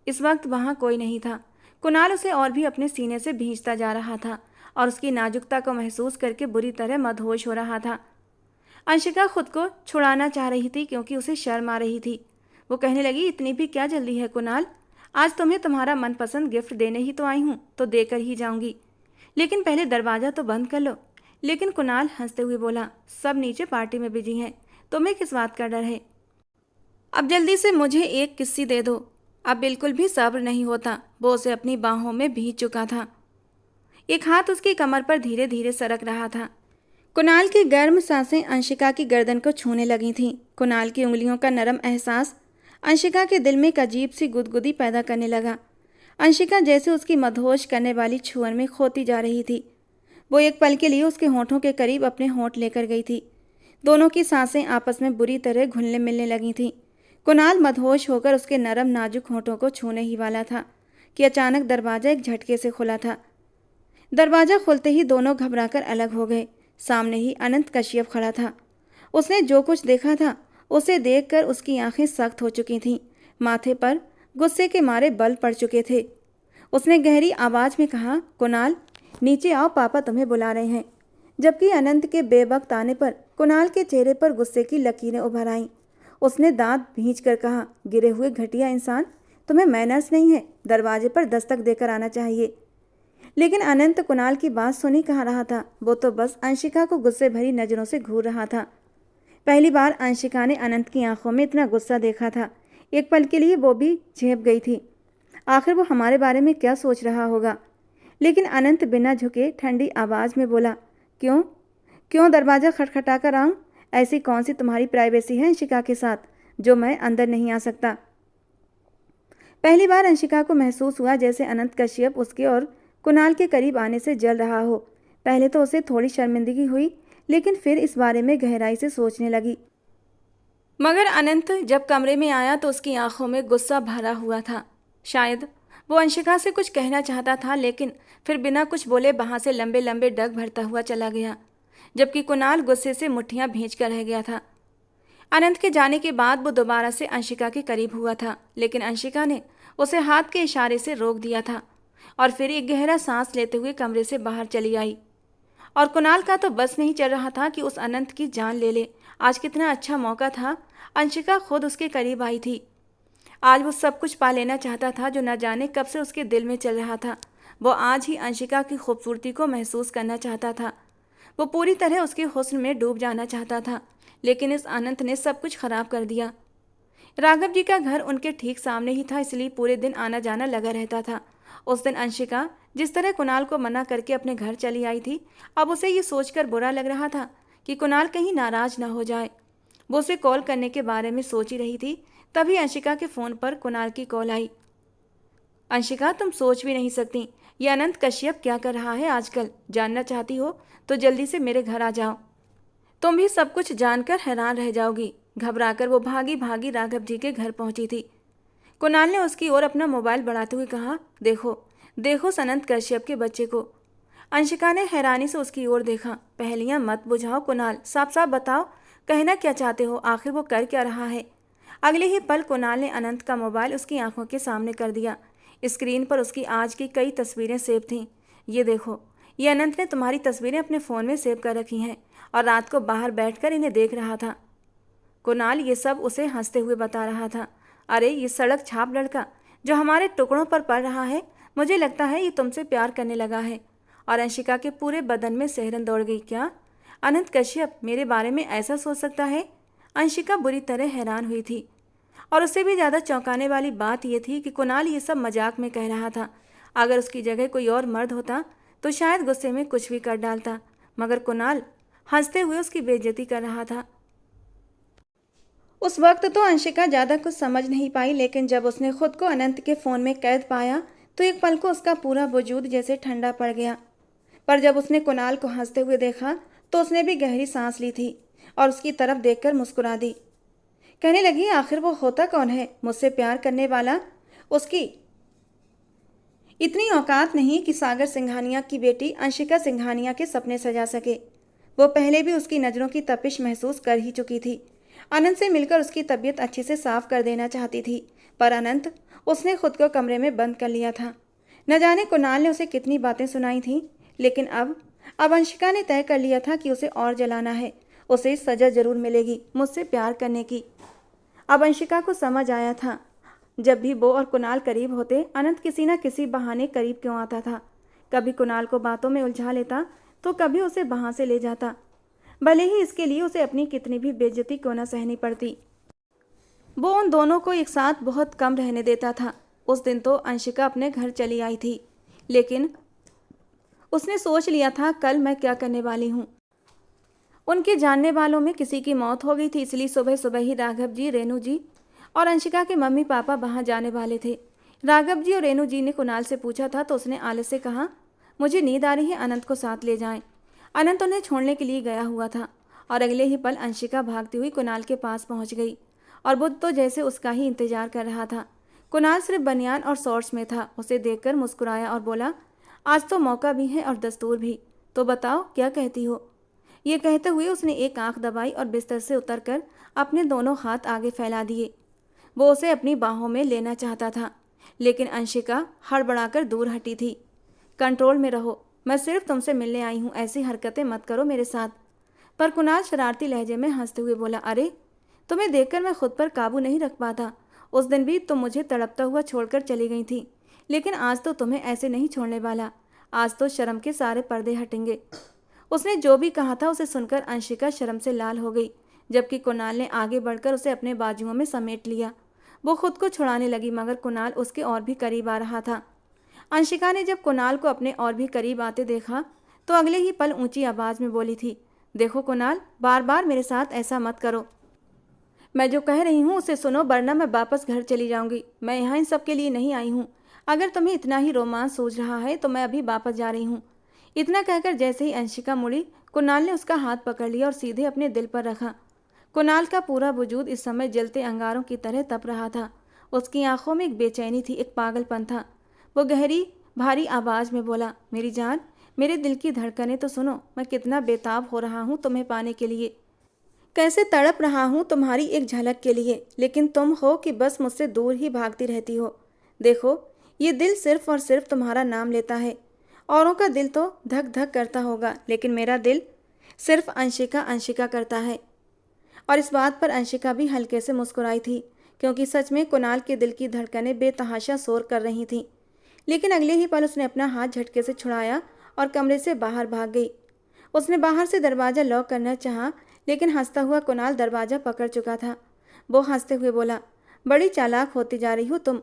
इस वक्त वहाँ कोई नहीं था। कुणाल उसे और भी अपने सीने से भींचता जा रहा था और उसकी नाजुकता को महसूस करके बुरी तरह मदहोश हो रहा था। अंशिका खुद को छुड़ाना चाह रही थी क्योंकि उसे शर्म आ रही थी। वो कहने लगी, इतनी भी क्या जल्दी है कुणाल? आज तुम्हें तुम्हारा मनपसंद गिफ्ट देने ही तो आई हूँ, तो देकर ही जाऊंगी, लेकिन पहले दरवाज़ा तो बंद कर लो। लेकिन कुणाल हंसते हुए बोला, सब नीचे पार्टी में बिजी हैं, तुम्हें किस बात का डर है? अब जल्दी से मुझे एक किस्सी दे दो। अब बिल्कुल भी सब्र नहीं होता। वो उसे अपनी बाहों में भींच चुका था। एक हाथ उसकी कमर पर धीरे धीरे सरक रहा था। कुणाल की गर्म सांसें अंशिका की गर्दन को छूने लगी थीं। कुणाल की उंगलियों का नरम एहसास अंशिका के दिल में एक अजीब सी गुदगुदी पैदा करने लगा। अंशिका जैसे उसकी मदहोश करने वाली छुअन में खोती जा रही थी। वो एक पल के लिए उसके होठों के करीब अपने होंठ लेकर गई थी। दोनों की सांसें आपस में बुरी तरह घुलने मिलने लगी थीं। कुणाल मदहोश होकर उसके नरम नाजुक होठों को छूने ही वाला था कि अचानक दरवाज़ा एक झटके से खुला था। दरवाज़ा खुलते ही दोनों घबराकर अलग हो गए। सामने ही अनंत कश्यप खड़ा था। उसने जो कुछ देखा था उसे देखकर उसकी आंखें सख्त हो चुकी थीं। माथे पर गुस्से के मारे बल पड़ चुके थे। उसने गहरी आवाज़ में कहा, कुणाल नीचे आओ, पापा तुम्हें बुला रहे हैं। जबकि अनंत के बेवक्त आने पर कुणाल के चेहरे पर गुस्से की लकीरें उभर आईं। उसने दांत भींच कर कहा, गिरे हुए घटिया इंसान, तुम्हें मैनर्स नहीं है, दरवाजे पर दस्तक देकर आना चाहिए। लेकिन अनंत कुणाल की बात सुनी कहाँ रहा था। वो तो बस अंशिका को गुस्से भरी नज़रों से घूर रहा था। पहली बार अंशिका ने अनंत की आंखों में इतना गुस्सा देखा था। एक पल के लिए वो भी झेप गई थी। आखिर वो हमारे बारे में क्या सोच रहा होगा? लेकिन अनंत बिना झुके ठंडी आवाज़ में बोला, क्यों क्यों दरवाज़ा खटखटा कर आऊँ? ऐसी कौन सी तुम्हारी प्राइवेसी है अंशिका के साथ जो मैं अंदर नहीं आ सकता? पहली बार अंशिका को महसूस हुआ जैसे अनंत कश्यप उसके और कुणाल के करीब आने से जल रहा हो। पहले तो उसे थोड़ी शर्मिंदगी हुई, लेकिन फिर इस बारे में गहराई से सोचने लगी। मगर अनंत जब कमरे में आया तो उसकी आंखों में गुस्सा भरा हुआ था। शायद वो अंशिका से कुछ कहना चाहता था, लेकिन फिर बिना कुछ बोले वहाँ से लंबे लंबे डग भरता हुआ चला गया, जबकि कुणाल गुस्से से मुट्ठियाँ भींच कर रह गया था। अनंत के जाने के बाद वो दोबारा से अंशिका के करीब हुआ था, लेकिन अंशिका ने उसे हाथ के इशारे से रोक दिया था और फिर एक गहरा सांस लेते हुए कमरे से बाहर चली आई। और कुणाल का तो बस नहीं चल रहा था कि उस अनंत की जान ले ले। आज कितना अच्छा मौका था, अंशिका खुद उसके करीब आई थी। आज वो सब कुछ पा लेना चाहता था जो न जाने कब से उसके दिल में चल रहा था। वो आज ही अंशिका की खूबसूरती को महसूस करना चाहता था। वो पूरी तरह उसके हुस्न में डूब जाना चाहता था, लेकिन इस अनंत ने सब कुछ खराब कर दिया। राघव जी का घर उनके ठीक सामने ही था, इसलिए पूरे दिन आना जाना लगा रहता था। उस दिन अंशिका जिस तरह कुणाल को मना करके अपने घर चली आई थी, अब उसे ये सोचकर बुरा लग रहा था कि कुणाल कहीं नाराज ना हो जाए। वो उसे कॉल करने के बारे में सोच ही रही थी, तभी अंशिका के फ़ोन पर कुणाल की कॉल आई। अंशिका, तुम सोच भी नहीं सकती ये अनंत कश्यप क्या कर रहा है आजकल। जानना चाहती हो तो जल्दी से मेरे घर आ जाओ, तुम भी सब कुछ जानकर हैरान रह जाओगी। घबराकर वो भागी भागी राघव जी के घर पहुंची थी। कुणाल ने उसकी ओर अपना मोबाइल बढ़ाते हुए कहा, देखो देखो उस अनंत कश्यप के बच्चे को। अंशिका ने हैरानी से उसकी ओर देखा। पहेलियां मत बुझाओ कुणाल, साफ साफ बताओ कहना क्या चाहते हो, आखिर वो कर क्या रहा है? अगले ही पल कुणाल ने अनंत का मोबाइल उसकी आंखों के सामने कर दिया। स्क्रीन पर उसकी आज की कई तस्वीरें सेव थीं। ये देखो, ये अनंत ने तुम्हारी तस्वीरें अपने फ़ोन में सेव कर रखी हैं और रात को बाहर बैठकर इन्हें देख रहा था। कुणाल ये सब उसे हंसते हुए बता रहा था। अरे ये सड़क छाप लड़का जो हमारे टुकड़ों पर पड़ रहा है, मुझे लगता है ये तुमसे प्यार करने लगा है। और अंशिका के पूरे बदन में सिहरन दौड़ गई। क्या अनंत कश्यप मेरे बारे में ऐसा सोच सकता है? अंशिका बुरी तरह हैरान हुई थी। और उससे भी ज़्यादा चौंकाने वाली बात यह थी कि कुणाल ये सब मजाक में कह रहा था। अगर उसकी जगह कोई और मर्द होता तो शायद गुस्से में कुछ भी कर डालता, मगर कुणाल हंसते हुए उसकी बेइज्जती कर रहा था। उस वक्त तो अंशिका ज़्यादा कुछ समझ नहीं पाई, लेकिन जब उसने खुद को अनंत के फ़ोन में कैद पाया तो एक पल को उसका पूरा वजूद जैसे ठंडा पड़ गया। पर जब उसने कुणाल को हंसते हुए देखा तो उसने भी गहरी सांस ली थी और उसकी तरफ देखकर मुस्कुरा दी। कहने लगी, आखिर वो होता कौन है मुझसे प्यार करने वाला? उसकी इतनी औकात नहीं कि सागर सिंघानिया की बेटी अंशिका सिंघानिया के सपने सजा सके। वो पहले भी उसकी नज़रों की तपिश महसूस कर ही चुकी थी। अनंत से मिलकर उसकी तबीयत अच्छे से साफ कर देना चाहती थी, पर अनंत उसने खुद को कमरे में बंद कर लिया था। न जाने कुणाल ने उसे कितनी बातें सुनाई थीं, लेकिन अब अंशिका ने तय कर लिया था कि उसे और जलाना है। उसे सजा जरूर मिलेगी मुझसे प्यार करने की। अब अंशिका को समझ आया था, जब भी वो और कुणाल करीब होते, अनंत किसी न किसी बहाने करीब क्यों आता था। कभी कुणाल को बातों में उलझा लेता तो कभी उसे वहां से ले जाता, भले ही इसके लिए उसे अपनी कितनी भी बेइज्जती क्यों न सहनी पड़ती। वो उन दोनों को एक साथ बहुत कम रहने देता था। उस दिन तो अंशिका अपने घर चली आई थी, लेकिन उसने सोच लिया था कल मैं क्या करने वाली हूँ। उनके जानने वालों में किसी की मौत हो गई थी, इसलिए सुबह सुबह ही राघव जी, रेणु जी और अंशिका के मम्मी पापा वहाँ जाने वाले थे। राघव जी और रेणु जी ने कुणाल से पूछा था तो उसने आलस से कहा, मुझे नींद आ रही है, अनंत को साथ ले जाएं। अनंत उन्हें छोड़ने के लिए गया हुआ था और अगले ही पल अंशिका भागती हुई कुणाल के पास पहुंच गई और बुद्ध तो जैसे उसका ही इंतजार कर रहा था। कुणाल सिर्फ बनियान और शॉर्ट्स में था। उसे देखकर मुस्कुराया और बोला, आज तो मौका भी है और दस्तूर भी, तो बताओ क्या कहती हो। ये कहते हुए उसने एक आंख दबाई और बिस्तर से उतरकर अपने दोनों हाथ आगे फैला दिए। वो उसे अपनी बाहों में लेना चाहता था, लेकिन अंशिका हड़बड़ाकर दूर हटी थी। कंट्रोल में रहो, मैं सिर्फ तुमसे मिलने आई हूँ, ऐसी हरकतें मत करो मेरे साथ। पर कुणाल शरारती लहजे में हंसते हुए बोला, अरे तुम्हें देखकर मैं खुद पर काबू नहीं रख पाता। उस दिन भी तुम मुझे तड़पता हुआ छोड़कर चली गई थी, लेकिन आज तो तुम्हें ऐसे नहीं छोड़ने वाला। आज तो शर्म के सारे पर्दे हटेंगे। उसने जो भी कहा था उसे सुनकर अंशिका शर्म से लाल हो गई, जबकि कुणाल ने आगे बढ़कर उसे अपने बाजुओं में समेट लिया। वो खुद को छुड़ाने लगी, मगर कुणाल उसके और भी करीब आ रहा था। अंशिका ने जब कुणाल को अपने और भी करीब आते देखा तो अगले ही पल ऊंची आवाज़ में बोली थी, देखो कुणाल, बार बार मेरे साथ ऐसा मत करो। मैं जो कह रही हूँ उसे सुनो, वरना मैं वापस घर चली जाऊंगी। मैं यहाँ इन सब के लिए नहीं आई हूँ। अगर तुम्हें इतना ही रोमांस सूझ रहा है तो मैं अभी वापस जा रही हूँ। इतना कहकर जैसे ही अंशिका मुड़ी, कुणाल ने उसका हाथ पकड़ लिया और सीधे अपने दिल पर रखा। कुणाल का पूरा वजूद इस समय जलते अंगारों की तरह तप रहा था। उसकी आंखों में एक बेचैनी थी, एक पागलपन था। वो गहरी भारी आवाज़ में बोला, मेरी जान, मेरे दिल की धड़कनें तो सुनो। मैं कितना बेताब हो रहा हूँ तुम्हें पाने के लिए, कैसे तड़प रहा हूँ तुम्हारी एक झलक के लिए, लेकिन तुम हो कि बस मुझसे दूर ही भागती रहती हो। देखो, ये दिल सिर्फ और सिर्फ तुम्हारा नाम लेता है। औरों का दिल तो धक धक करता होगा, लेकिन मेरा दिल सिर्फ अंशिका अंशिका करता है। और इस बात पर अंशिका भी हल्के से मुस्कुराई थी, क्योंकि सच में कुणाल के दिल की धड़कनें बेतहाशा शोर कर रही थीं। लेकिन अगले ही पल उसने अपना हाथ झटके से छुड़ाया और कमरे से बाहर भाग गई। उसने बाहर से दरवाज़ा लॉक करना चाहा, लेकिन हंसता हुआ कुणाल दरवाज़ा पकड़ चुका था। वो हंसते हुए बोला, बड़ी चालाक होती जा रही हो तुम।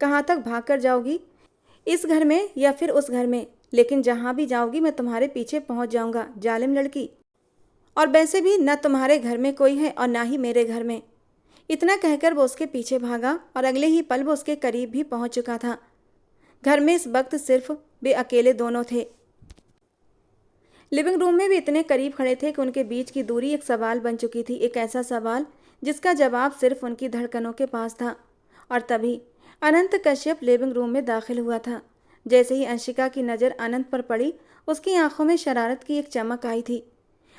कहाँ तक भाग कर जाओगी, इस घर में या फिर उस घर में? लेकिन जहाँ भी जाओगी मैं तुम्हारे पीछे पहुँच जाऊँगा, जालिम लड़की। और वैसे भी न तुम्हारे घर में कोई है और ना ही मेरे घर में। इतना कहकर वो उसके पीछे भागा और अगले ही पल वो उसके करीब भी पहुँच चुका था। घर में इस वक्त सिर्फ वे अकेले दोनों थे। लिविंग रूम में भी इतने करीब खड़े थे कि उनके बीच की दूरी एक सवाल बन चुकी थी, एक ऐसा सवाल जिसका जवाब सिर्फ उनकी धड़कनों के पास था। और तभी अनंत कश्यप लिविंग रूम में दाखिल हुआ था। जैसे ही अंशिका की नज़र अनंत पर पड़ी, उसकी आंखों में शरारत की एक चमक आई थी।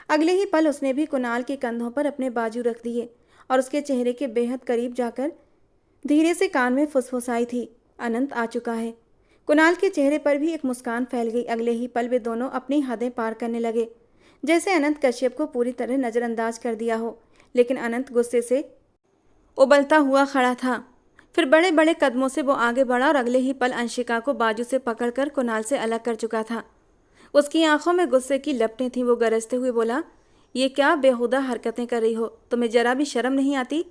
अगले ही पल उसने भी कुणाल के कंधों पर अपने बाजू रख दिए और उसके चेहरे के बेहद करीब जाकर धीरे से कान में फुसफुसाई थी, अनंत आ चुका है। कुणाल के चेहरे पर भी एक मुस्कान फैल गई। अगले ही पल वे दोनों अपनी हदें पार करने लगे। जैसे अनंत कश्यप को पूरी तरह नज़रअंदाज कर दिया हो। लेकिन अनंत गुस्से से उबलता हुआ खड़ा था। फिर बड़े बड़े कदमों से वो आगे बढ़ा और अगले ही पल अंशिका को बाजू से पकड़कर कुणाल से अलग कर चुका था। उसकी आंखों में गुस्से की लपटें थीं। वो गरजते हुए बोला, ये क्या बेहुदा हरकतें कर रही हो? तुम्हें जरा भी शर्म नहीं आती?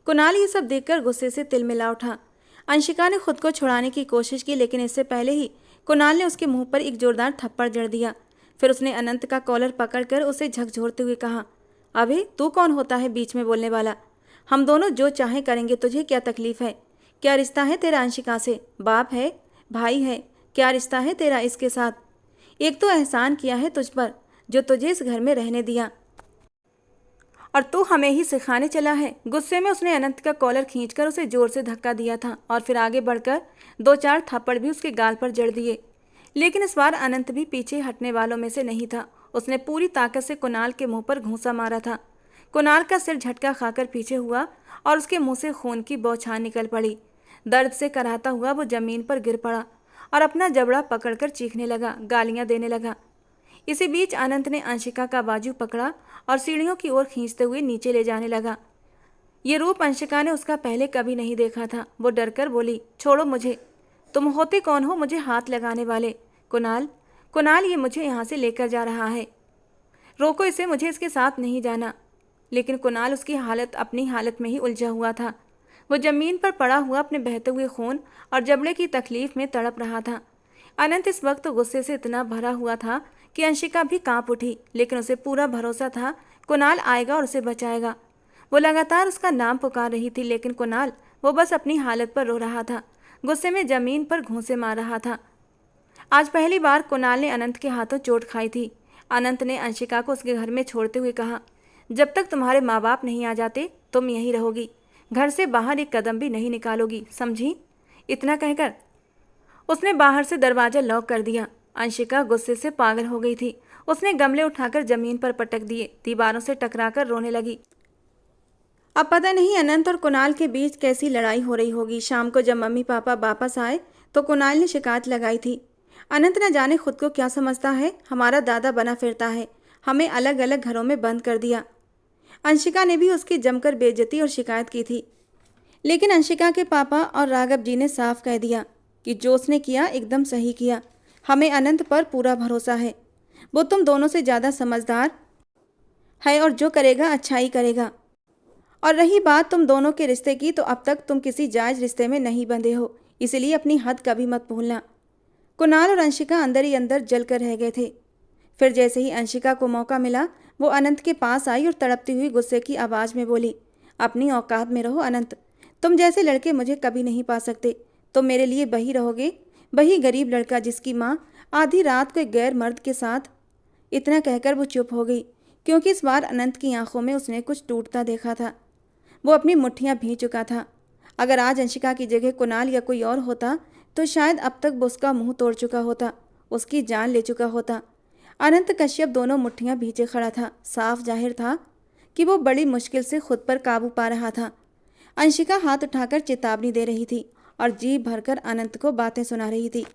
कुणाल ये सब देखकर गुस्से से तिलमिला उठा। अंशिका ने खुद को छुड़ाने की कोशिश की, लेकिन इससे पहले ही कुणाल ने उसके मुंह पर एक जोरदार थप्पड़ जड़ दिया। फिर उसने अनंत का कॉलर पकड़कर उसे झकझोरते हुए कहा, अबे तू कौन होता है बीच में बोलने वाला? हम दोनों जो चाहे करेंगे, तुझे क्या तकलीफ है? क्या रिश्ता है तेरा अंशिका से? बाप है, भाई है, क्या रिश्ता है तेरा इसके साथ? एक तो एहसान किया है तुझ पर, जो तुझे इस घर में रहने दिया, और तू हमें ही सिखाने चला है। गुस्से में उसने अनंत का कॉलर खींचकर उसे जोर से धक्का दिया था और फिर आगे बढ़कर 2-4 थप्पड़ भी उसके गाल पर जड़ दिए। लेकिन इस बार अनंत भी पीछे हटने वालों में से नहीं था। उसने पूरी ताकत से कुणाल के मुंह पर घूंसा मारा था। कुणाल का सिर झटका खाकर पीछे हुआ और उसके मुंह से खून की बौछार निकल पड़ी। दर्द से कराहता हुआ वो जमीन पर गिर पड़ा और अपना जबड़ा पकड़कर चीखने लगा, गालियां देने लगा। इसी बीच अनंत ने अंशिका का बाजू पकड़ा और सीढ़ियों की ओर खींचते हुए नीचे ले जाने लगा। ये रूप अंशिका ने उसका पहले कभी नहीं देखा था। वो डरकर बोली, छोड़ो मुझे। तुम होते कौन हो मुझे हाथ लगाने वाले? कुणाल, कुणाल ये मुझे यहाँ से लेकर जा रहा है, रोको इसे, मुझे इसके साथ नहीं जाना। लेकिन कुणाल उसकी हालत अपनी हालत में ही उलझा हुआ था। वो जमीन पर पड़ा हुआ अपने बहते हुए खून और जबड़े की तकलीफ में तड़प रहा था। अनंत इस वक्त गुस्से से इतना भरा हुआ था कि अंशिका भी कांप उठी, लेकिन उसे पूरा भरोसा था कुणाल आएगा और उसे बचाएगा। वो लगातार उसका नाम पुकार रही थी, लेकिन कुणाल, वो बस अपनी हालत पर रो रहा था, गुस्से में जमीन पर घूंसे मार रहा था। आज पहली बार कुणाल ने अनंत के हाथों चोट खाई थी। अनंत ने अंशिका को उसके घर में छोड़ते हुए कहा, जब तक तुम्हारे माँ बाप नहीं आ जाते तुम यहीं रहोगी, घर से बाहर एक कदम भी नहीं निकालोगी, समझी? इतना कहकर उसने बाहर से दरवाजा लॉक कर दिया। अंशिका गुस्से से पागल हो गई थी। उसने गमले उठाकर जमीन पर पटक दिए, दीवारों से टकराकर रोने लगी। अब पता नहीं अनंत और कुणाल के बीच कैसी लड़ाई हो रही होगी। शाम को जब मम्मी पापा वापस आए तो कुणाल ने शिकायत लगाई थी, अनंत न जाने खुद को क्या समझता है, हमारा दादा बना फिरता है, हमें अलग अलग घरों में बंद कर दिया। अंशिका ने भी उसकी जमकर बेइज्जती और शिकायत की थी। लेकिन अंशिका के पापा और राघव जी ने साफ कह दिया कि जो उसने किया एकदम सही किया, हमें अनंत पर पूरा भरोसा है, वो तुम दोनों से ज़्यादा समझदार है और जो करेगा अच्छा ही करेगा। और रही बात तुम दोनों के रिश्ते की, तो अब तक तुम किसी जायज़ रिश्ते में नहीं बंधे हो, इसलिए अपनी हद कभी मत भूलना। कुणाल और अंशिका अंदर ही अंदर जल कर रह गए थे। फिर जैसे ही अंशिका को मौका मिला, वो अनंत के पास आई और तड़पती हुई गुस्से की आवाज़ में बोली, अपनी औकात में रहो अनंत, तुम जैसे लड़के मुझे कभी नहीं पा सकते। तुम मेरे लिए वही रहोगे, वही गरीब लड़का जिसकी माँ आधी रात को एक गैर मर्द के साथ। इतना कहकर वो चुप हो गई, क्योंकि इस बार अनंत की आंखों में उसने कुछ टूटता देखा था। वो अपनी मुट्ठियाँ भींच चुका था। अगर आज अंशिका की जगह कुणाल या कोई और होता तो शायद अब तक वो उसका मुंह तोड़ चुका होता, उसकी जान ले चुका होता। अनंत कश्यप दोनों मुट्ठियाँ भींचे खड़ा था। साफ जाहिर था कि वो बड़ी मुश्किल से खुद पर काबू पा रहा था। अंशिका हाथ उठाकर चेतावनी दे रही थी और जी भरकर अनंत को बातें सुना रही थी।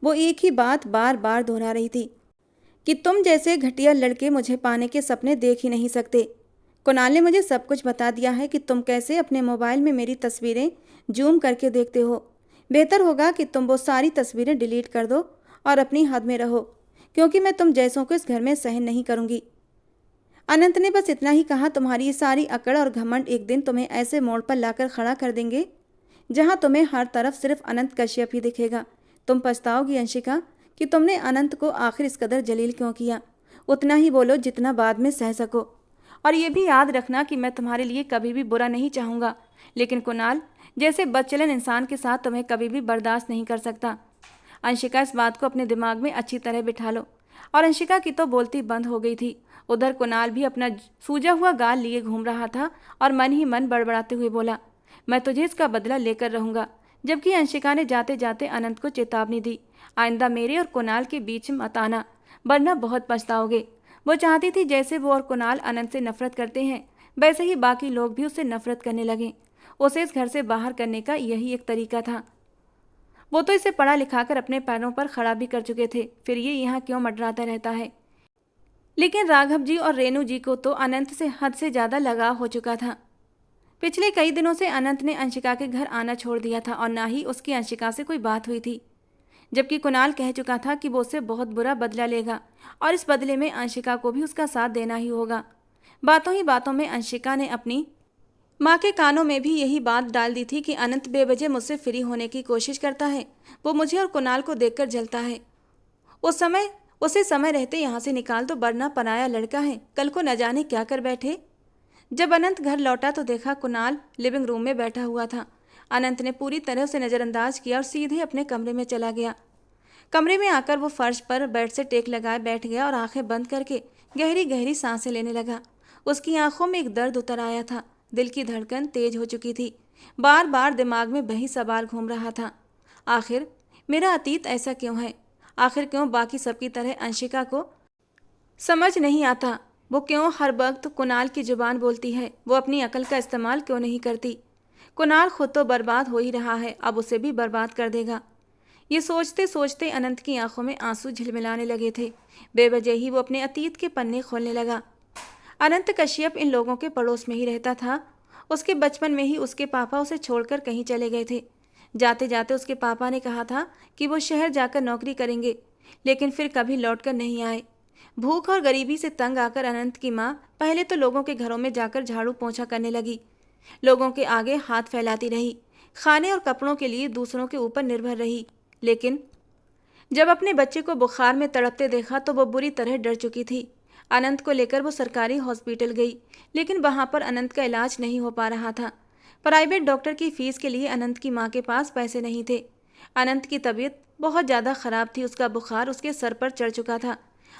वो एक ही बात बार बार दोहरा रही थी कि तुम जैसे घटिया लड़के मुझे पाने के सपने देख ही नहीं सकते। कुणाल ने मुझे सब कुछ बता दिया है कि तुम कैसे अपने मोबाइल में मेरी तस्वीरें जूम करके देखते हो। बेहतर होगा कि तुम वो सारी तस्वीरें डिलीट कर दो और अपनी हद में रहो, क्योंकि मैं तुम जैसों को इस घर में सहन नहीं करूँगी। अनंत ने बस इतना ही कहा, तुम्हारी ये सारी अकड़ और घमंड एक दिन तुम्हें ऐसे मोड़ पर लाकर खड़ा कर देंगे जहाँ तुम्हें हर तरफ सिर्फ अनंत कश्यप ही दिखेगा। तुम पछताओगी अंशिका कि तुमने अनंत को आखिर इस कदर जलील क्यों किया। उतना ही बोलो जितना बाद में सह सको, और ये भी याद रखना कि मैं तुम्हारे लिए कभी भी बुरा नहीं चाहूँगा, लेकिन कुणाल जैसे बदचलन इंसान के साथ तुम्हें कभी भी बर्दाश्त नहीं कर सकता। अंशिका, इस बात को अपने दिमाग में अच्छी तरह बिठा लो। और अंशिका की तो बोलती बंद हो गई थी। उधर कुणाल भी अपना सूजा हुआ गाल लिए घूम रहा था और मन ही मन बड़बड़ाते हुए बोला, मैं तुझे इसका बदला लेकर रहूँगा। जबकि अंशिका ने जाते जाते अनंत को चेतावनी दी, आइंदा मेरे और कुणाल के बीच मत आना, वरना बहुत पछताओगे। वो चाहती थी जैसे वो और कुणाल अनंत से नफरत करते हैं, वैसे ही बाकी लोग भी उससे नफरत करने लगे। उसे इस घर से बाहर करने का यही एक तरीका था। वो तो इसे पढ़ा लिखा कर अपने पैरों पर खड़ा भी कर चुके थे, फिर ये यहाँ क्यों मंडराता रहता है। लेकिन राघव जी और रेणु जी को तो अनंत से हद से ज़्यादा लगाव हो चुका था। पिछले कई दिनों से अनंत ने अंशिका के घर आना छोड़ दिया था और ना ही उसकी अंशिका से कोई बात हुई थी, जबकि कुणाल कह चुका था कि वो उससे बहुत बुरा बदला लेगा और इस बदले में अंशिका को भी उसका साथ देना ही होगा। बातों ही बातों में अंशिका ने अपनी माँ के कानों में भी यही बात डाल दी थी कि अनंत बेवजह मुझसे फ्री होने की कोशिश करता है। वो मुझे और कुणाल को देखकर जलता है। उसे समय रहते यहाँ से निकाल दो, वरना पराया लड़का है, कल को न जाने क्या कर बैठे। जब अनंत घर लौटा तो देखा कुणाल लिविंग रूम में बैठा हुआ था। अनंत ने पूरी तरह से नज़रअंदाज किया और सीधे अपने कमरे में चला गया। कमरे में आकर वो फर्श पर बेड से टेक लगाए बैठ गया और आंखें बंद करके गहरी गहरी सांसें लेने लगा। उसकी आंखों में एक दर्द उतर आया था। दिल की धड़कन तेज हो चुकी थी। बार बार दिमाग में वही सवाल घूम रहा था, आखिर मेरा अतीत ऐसा क्यों है? आखिर क्यों बाकी सबकी तरह अंशिका को समझ नहीं आता? वो क्यों हर वक्त कुणाल की जुबान बोलती है? वो अपनी अकल का इस्तेमाल क्यों नहीं करती? कुणाल खुद तो बर्बाद हो ही रहा है, अब उसे भी बर्बाद कर देगा। ये सोचते सोचते अनंत की आंखों में आंसू झिलमिलाने लगे थे। बेवजह ही वो अपने अतीत के पन्ने खोलने लगा। अनंत कश्यप इन लोगों के पड़ोस में ही रहता था। उसके बचपन में ही उसके पापा उसे छोड़कर कहीं चले गए थे। जाते जाते उसके पापा ने कहा था कि वो शहर जाकर नौकरी करेंगे, लेकिन फिर कभी लौटकर नहीं आए। भूख और गरीबी से तंग आकर अनंत की माँ पहले तो लोगों के घरों में जाकर झाड़ू पोंछा करने लगी। लोगों के आगे हाथ फैलाती रही, खाने और कपड़ों के लिए दूसरों के ऊपर निर्भर रही। लेकिन जब अपने बच्चे को बुखार में तड़पते देखा तो वो बुरी तरह डर चुकी थी। अनंत को लेकर वो सरकारी हॉस्पिटल गई, लेकिन वहाँ पर अनंत का इलाज नहीं हो पा रहा था। प्राइवेट डॉक्टर की फीस के लिए अनंत की माँ के पास पैसे नहीं थे। अनंत की तबीयत बहुत ज़्यादा ख़राब थी। उसका बुखार उसके सर पर चढ़ चुका था।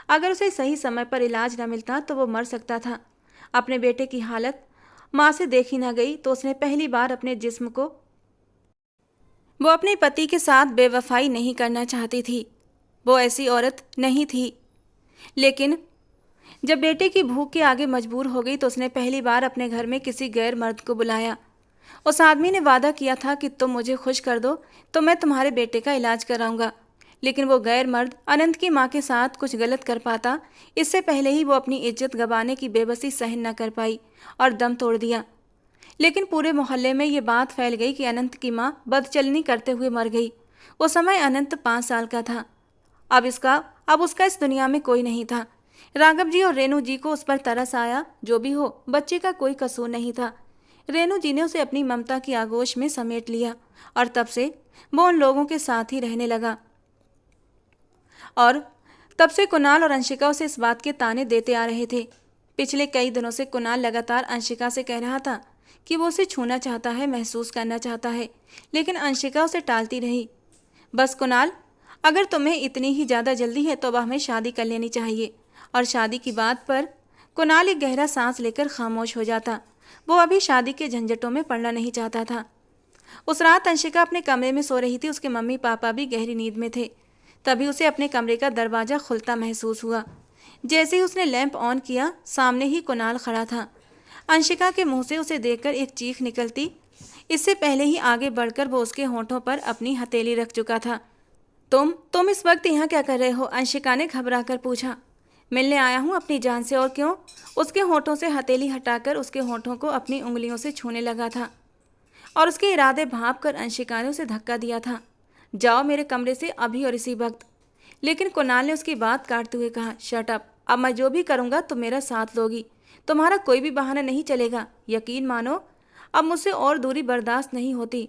अगर उसे सही समय पर इलाज न मिलता तो वो मर सकता था। अपने बेटे की हालत माँ से देखी न गई तो उसने पहली बार अपने जिस्म को वो अपने पति के साथ बेवफाई नहीं करना चाहती थी। वो ऐसी औरत नहीं थी। लेकिन जब बेटे की भूख के आगे मजबूर हो गई तो उसने पहली बार अपने घर में किसी गैर मर्द को बुलाया। उस आदमी ने वादा किया था कि तुम मुझे खुश कर दो तो मैं तुम्हारे बेटे का इलाज कराऊंगा। लेकिन वो गैर मर्द अनंत की माँ के साथ कुछ गलत कर पाता, इससे पहले ही वो अपनी इज्जत गंवाने की बेबसी सहन न कर पाई और दम तोड़ दिया। लेकिन पूरे मोहल्ले में ये बात फैल गई कि अनंत की माँ बदचलनी करते हुए मर गई। उस समय अनंत 5 साल का था। अब उसका इस दुनिया में कोई नहीं था। राघव जी और रेणु जी को उस पर तरस आया। जो भी हो, बच्चे का कोई कसूर नहीं था। रेणु जी ने उसे अपनी ममता की आगोश में समेट लिया और तब से वो उन लोगों के साथ ही रहने लगा। और तब से कुणाल और अंशिका उसे इस बात के ताने देते आ रहे थे। पिछले कई दिनों से कुणाल लगातार अंशिका से कह रहा था कि वो उसे छूना चाहता है, महसूस करना चाहता है, लेकिन अंशिका उसे टालती रही। बस कुणाल, अगर तुम्हें इतनी ही ज़्यादा जल्दी है तो अब हमें शादी कर लेनी चाहिए। और शादी की बात पर कुणाल एक गहरा सांस लेकर खामोश हो जाता। वो अभी शादी के झंझटों में पड़ना नहीं चाहता था। उस रात अंशिका अपने कमरे में सो रही थी। उसके मम्मी पापा भी गहरी नींद में थे। तभी उसे अपने कमरे का दरवाज़ा खुलता महसूस हुआ। जैसे ही उसने लैंप ऑन किया, सामने ही कुणाल खड़ा था। अंशिका के मुंह से उसे देखकर एक चीख निकलती, इससे पहले ही आगे बढ़कर वो उसके होंठों पर अपनी हथेली रख चुका था। तुम इस वक्त यहाँ क्या कर रहे हो? अंशिका ने घबरा कर पूछा। मिलने आया हूँ अपनी जान से, और क्यों? उसके होंठों से हथेली हटाकर उसके होंठों को अपनी उंगलियों से छूने लगा था और उसके इरादे भांप कर अंशिका ने उसे धक्का दिया था। जाओ मेरे कमरे से अभी और इसी वक्त। लेकिन कुणाल ने उसकी बात काटते हुए कहा, शट अप। अब मैं जो भी करूँगा तुम मेरा साथ लोगी। तुम्हारा कोई भी बहाना नहीं चलेगा। यकीन मानो, अब मुझसे और दूरी बर्दाश्त नहीं होती।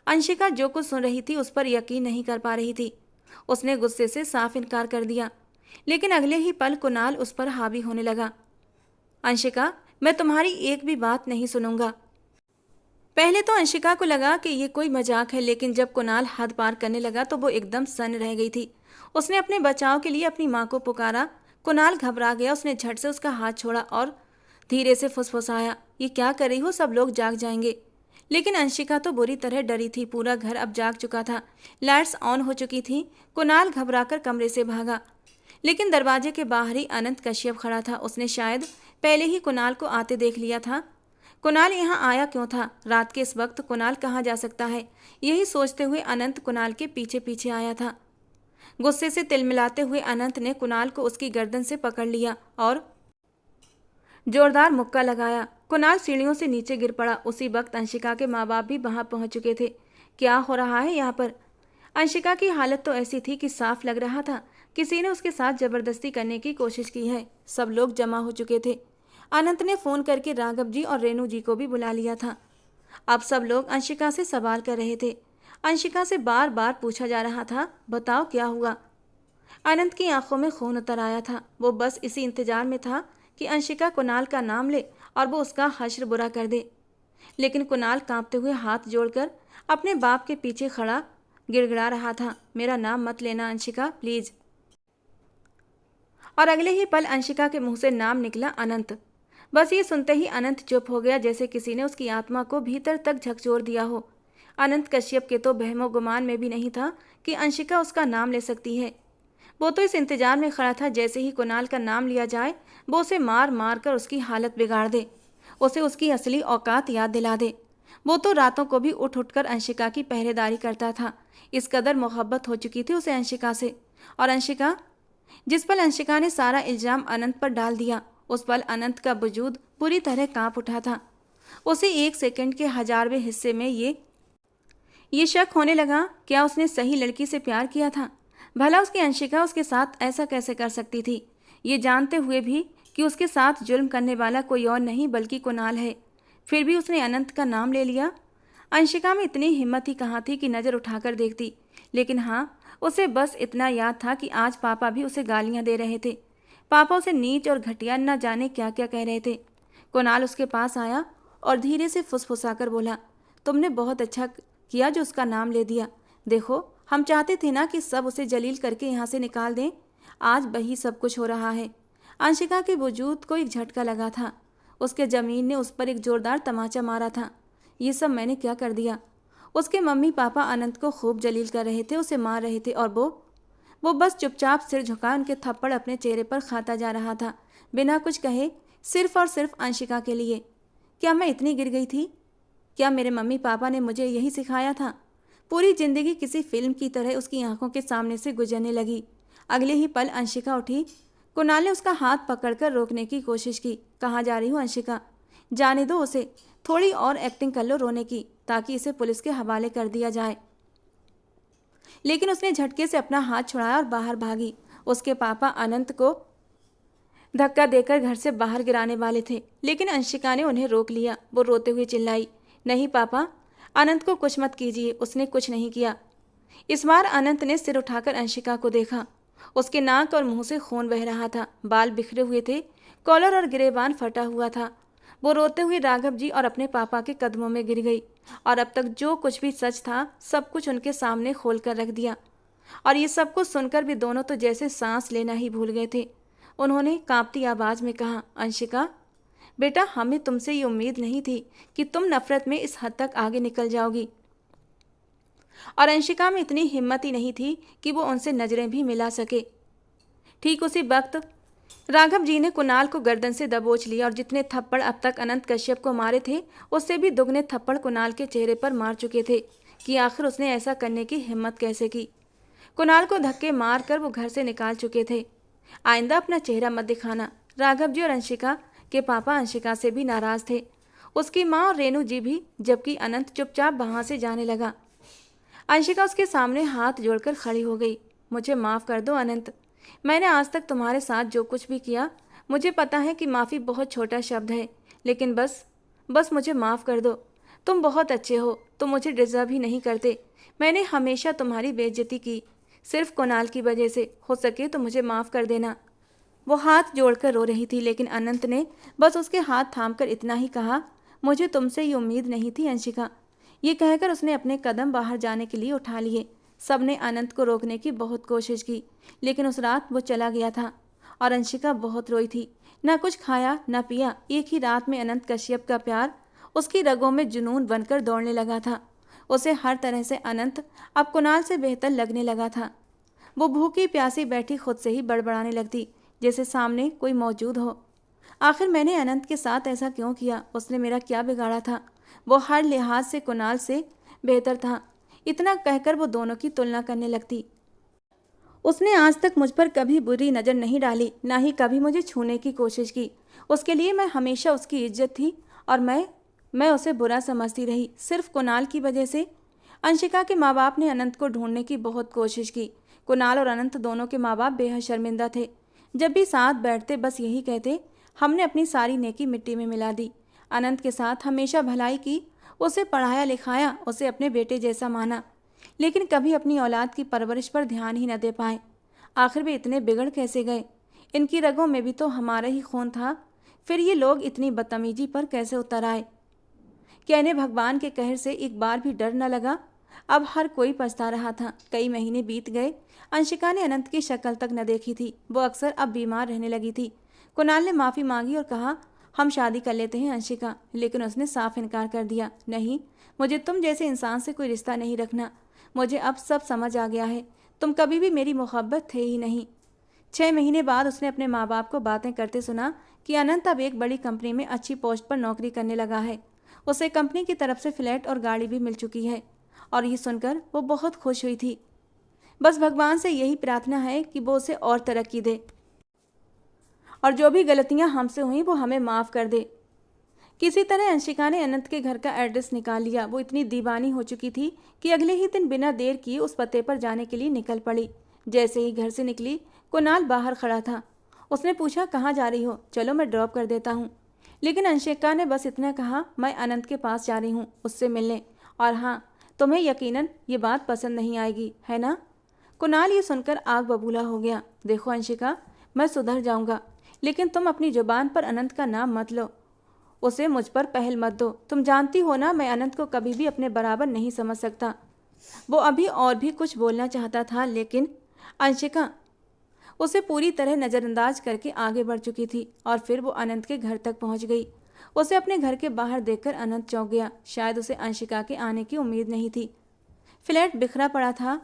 अंशिका जो कुछ सुन रही थी उस पर यकीन नहीं कर पा रही थी। उसने गुस्से से साफ इनकार कर दिया, लेकिन अगले ही पल कुणाल उस पर हावी होने लगा। अंशिका, मैं तुम्हारी एक भी बात नहीं सुनूंगा। पहले तो अंशिका को लगा कि ये कोई मजाक है, लेकिन जब कुणाल हद पार करने लगा तो वो एकदम सन्न रह गई थी। उसने अपने बचाव के लिए अपनी माँ को पुकारा। कुणाल घबरा गया। उसने झट से उसका हाथ छोड़ा और धीरे से फुसफुसाया, ये क्या कर रही हो? सब लोग जाग जाएंगे। लेकिन अंशिका तो बुरी तरह डरी थी। पूरा घर अब जाग चुका था। लाइट्स ऑन हो चुकी थी। कुणाल घबराकर कमरे से भागा, लेकिन दरवाजे के बाहर ही अनंत कश्यप खड़ा था। उसने शायद पहले ही कुणाल को आते देख लिया था। कुणाल यहाँ आया क्यों था? रात के इस वक्त कुणाल कहाँ जा सकता है? यही सोचते हुए अनंत कुणाल के पीछे पीछे आया था। गुस्से से तिलमिलाते हुए अनंत ने कुणाल को उसकी गर्दन से पकड़ लिया और जोरदार मुक्का लगाया। कुणाल सीढ़ियों से नीचे गिर पड़ा। उसी वक्त अंशिका के माँ बाप भी वहां पहुंच चुके थे। क्या हो रहा है यहाँ पर? अंशिका की हालत तो ऐसी थी कि साफ लग रहा था किसी ने उसके साथ जबरदस्ती करने की कोशिश की है। सब लोग जमा हो चुके थे। अनंत ने फोन करके राघव जी और रेणु जी को भी बुला लिया था। अब सब लोग अंशिका से सवाल कर रहे थे। अंशिका से बार बार पूछा जा रहा था, बताओ क्या हुआ। अनंत की आंखों में खून उतर आया था। वो बस इसी इंतजार में था कि अंशिका कुणाल का नाम ले और वो उसका हश्र बुरा कर दे। लेकिन कुणाल कांपते हुए हाथ जोड़कर अपने बाप के पीछे खड़ा गिड़गिड़ा रहा था, मेरा नाम मत लेना अंशिका, प्लीज। और अगले ही पल अंशिका के मुंह से नाम निकला, अनंत। बस ये सुनते ही अनंत चुप हो गया, जैसे किसी ने उसकी आत्मा को भीतर तक झकझोर दिया हो। अनंत कश्यप के तो बहमो गुमान में भी नहीं था कि अंशिका उसका नाम ले सकती है। वो तो इस इंतजार में खड़ा था जैसे ही कुणाल का नाम लिया जाए वो उसे मार मार कर उसकी हालत बिगाड़ दे, उसे उसकी असली औकात याद दिला दे। वो तो रातों को भी उठ उठकर अंशिका की पहरेदारी करता था। इस कदर मोहब्बत हो चुकी थी उसे अंशिका से। और अंशिका, जिस पल अंशिका ने सारा इल्जाम अनंत पर डाल दिया, उस पल अनंत का वजूद पूरी तरह कांप उठा था। उसे एक सेकंड के हजारवें हिस्से में ये शक होने लगा, क्या उसने सही लड़की से प्यार किया था? भला उसकी अंशिका उसके साथ ऐसा कैसे कर सकती थी, ये जानते हुए भी कि उसके साथ जुल्म करने वाला कोई और नहीं बल्कि कुणाल है। फिर भी उसने अनंत का नाम ले लिया। अंशिका में इतनी हिम्मत ही कहाँ थी कि नज़र उठाकर देखती। लेकिन हाँ, उसे बस इतना याद था कि आज पापा भी उसे गालियाँ दे रहे थे। पापा उसे नीच और घटिया न जाने क्या क्या कह रहे थे। कुणाल उसके पास आया और धीरे से फुसफुसाकर बोला, तुमने बहुत अच्छा किया जो उसका नाम ले दिया। देखो, हम चाहते थे ना कि सब उसे जलील करके यहाँ से निकाल दें। आज वही सब कुछ हो रहा है। अंशिका के वजूद को एक झटका लगा था। उसके ज़मीन ने उस पर एक जोरदार तमाचा मारा था। ये सब मैंने क्या कर दिया? उसके मम्मी पापा अनंत को खूब जलील कर रहे थे, उसे मार रहे थे, और वो बस चुपचाप सिर झुका उनके थप्पड़ अपने चेहरे पर खाता जा रहा था, बिना कुछ कहे, सिर्फ और सिर्फ अंशिका के लिए। क्या मैं इतनी गिर गई थी? क्या मेरे मम्मी पापा ने मुझे यही सिखाया था? पूरी जिंदगी किसी फिल्म की तरह उसकी आंखों के सामने से गुजरने लगी। अगले ही पल अंशिका उठी। कुणाल ने उसका हाथ पकड़कर रोकने की कोशिश की। कहाँ जा रही हो अंशिका? जाने दो उसे, थोड़ी और एक्टिंग कर लो रोने की, ताकि इसे पुलिस के हवाले कर दिया जाए। लेकिन उसने झटके से अपना हाथ छुड़ाया और बाहर भागी। उसके पापा अनंत को धक्का देकर घर से बाहर गिराने वाले थे, लेकिन अंशिका ने उन्हें रोक लिया। वो रोते हुए चिल्लाई, नहीं पापा, अनंत को कुछ मत कीजिए, उसने कुछ नहीं किया। इस बार अनंत ने सिर उठाकर अंशिका को देखा। उसके नाक और मुंह से खून बह रहा था, बाल बिखरे हुए थे, कॉलर और गिरेबान फटा हुआ था। वो रोते हुए राघव जी और अपने पापा के कदमों में गिर गई और अब तक जो कुछ भी सच था सब कुछ उनके सामने खोल कर रख दिया। और ये सब कुछ सुनकर भी दोनों तो जैसे सांस लेना ही भूल गए थे। उन्होंने कांपती आवाज़ में कहा, अंशिका बेटा, हमें तुमसे ये उम्मीद नहीं थी कि तुम नफरत में इस हद तक आगे निकल जाओगी। और अंशिका में इतनी हिम्मत ही नहीं थी कि वो उनसे नजरें भी मिला सके। ठीक उसी वक्त राघव जी ने कुणाल को गर्दन से दबोच लिया और जितने थप्पड़ अब तक अनंत कश्यप को मारे थे उससे भी दुगने थप्पड़ कुणाल के चेहरे पर मार चुके थे कि आखिर उसने ऐसा करने की हिम्मत कैसे की। कुणाल को धक्के मार कर वो घर से निकाल चुके थे। आइंदा अपना चेहरा मत दिखाना। राघव जी और अंशिका के पापा अंशिका से भी नाराज थे, उसकी माँ और रेणु जी भी, जबकि अनंत चुपचाप वहाँ से जाने लगा। अंशिका उसके सामने हाथ जोड़कर खड़ी हो गई। मुझे माफ़ कर दो अनंत, मैंने आज तक तुम्हारे साथ जो कुछ भी किया, मुझे पता है कि माफ़ी बहुत छोटा शब्द है, लेकिन बस मुझे माफ़ कर दो। तुम बहुत अच्छे हो, तुम मुझे डिज़र्व ही नहीं करते। मैंने हमेशा तुम्हारी बेइज्जती की, सिर्फ कुणाल की वजह से। हो सके तो मुझे माफ़ कर देना। वो हाथ जोड़कर रो रही थी, लेकिन अनंत ने बस उसके हाथ थामकर इतना ही कहा, मुझे तुमसे ये उम्मीद नहीं थी अंशिका। ये कहकर उसने अपने कदम बाहर जाने के लिए उठा लिए। सबने अनंत को रोकने की बहुत कोशिश की, लेकिन उस रात वो चला गया था और अंशिका बहुत रोई थी। ना कुछ खाया ना पिया। एक ही रात में अनंत कश्यप का प्यार उसकी रगों में जुनून बनकर दौड़ने लगा था। उसे हर तरह से अनंत अब कुणाल से बेहतर लगने लगा था। वो भूखी प्यासी बैठी खुद से ही बड़बड़ाने लगती, जैसे सामने कोई मौजूद हो। आखिर मैंने अनंत के साथ ऐसा क्यों किया? उसने मेरा क्या बिगाड़ा था? वो हर लिहाज से कुणाल से बेहतर था। इतना कहकर वो दोनों की तुलना करने लगती। उसने आज तक मुझ पर कभी बुरी नज़र नहीं डाली, ना ही कभी मुझे छूने की कोशिश की। उसके लिए मैं हमेशा उसकी इज्जत थी और मैं उसे बुरा समझती रही, सिर्फ कुणाल की वजह से। अंशिका के माँ बाप ने अनंत को ढूंढने की बहुत कोशिश की। कुणाल और अनंत दोनों के माँ बाप बेहद शर्मिंदा थे। जब भी साथ बैठते बस यही कहते, हमने अपनी सारी नेकी मिट्टी में मिला दी। अनंत के साथ हमेशा भलाई की, उसे पढ़ाया लिखाया, उसे अपने बेटे जैसा माना, लेकिन कभी अपनी औलाद की परवरिश पर ध्यान ही न दे पाए। आखिर वे इतने बिगड़ कैसे गए? इनकी रगों में भी तो हमारा ही खून था, फिर ये लोग इतनी बदतमीजी पर कैसे उतर आए? क्या इन्हें भगवान के कहर से एक बार भी डर न लगा? अब हर कोई पछता रहा था। कई महीने बीत गए। अंशिका ने अनंत की शक्ल तक न देखी थी। वो अक्सर अब बीमार रहने लगी थी। कुणाल ने माफ़ी मांगी और कहा, हम शादी कर लेते हैं अंशिका, लेकिन उसने साफ इनकार कर दिया। नहीं, मुझे तुम जैसे इंसान से कोई रिश्ता नहीं रखना। मुझे अब सब समझ आ गया है, तुम कभी भी मेरी मोहब्बत थे ही नहीं। 6 महीने बाद उसने अपने माँ बाप को बातें करते सुना कि अनंत अब एक बड़ी कंपनी में अच्छी पोस्ट पर नौकरी करने लगा है। उसे कंपनी की तरफ से फ्लैट और गाड़ी भी मिल चुकी है और ये सुनकर वो बहुत खुश हुई थी। बस भगवान से यही प्रार्थना है कि वो उसे और तरक्की दे और जो भी गलतियां हमसे हुई वो हमें माफ़ कर दे। किसी तरह अंशिका ने अनंत के घर का एड्रेस निकाल लिया। वो इतनी दीवानी हो चुकी थी कि अगले ही दिन बिना देर किए उस पते पर जाने के लिए निकल पड़ी। जैसे ही घर से निकली, कुणाल बाहर खड़ा था। उसने पूछा, कहाँ जा रही हो? चलो मैं ड्रॉप कर देता हूँ। लेकिन अंशिका ने बस इतना कहा, मैं अनंत के पास जा रही हूँ, उससे मिलने। और हाँ, तुम्हें यकीनन ये बात पसंद नहीं आएगी, है ना? कुणाल ये सुनकर आग बबूला हो गया। देखो अंशिका, मैं सुधर जाऊँगा, लेकिन तुम अपनी जुबान पर अनंत का नाम मत लो। उसे मुझ पर पहल मत दो। तुम जानती हो ना, मैं अनंत को कभी भी अपने बराबर नहीं समझ सकता। वो अभी और भी कुछ बोलना चाहता था, लेकिन अंशिका उसे पूरी तरह नज़रअंदाज करके आगे बढ़ चुकी थी और फिर वो अनंत के घर तक पहुंच गई। उसे अपने घर के बाहर देखकर अनंत चौंक गया। शायद उसे अंशिका के आने की उम्मीद नहीं थी। फ्लैट बिखरा पड़ा था,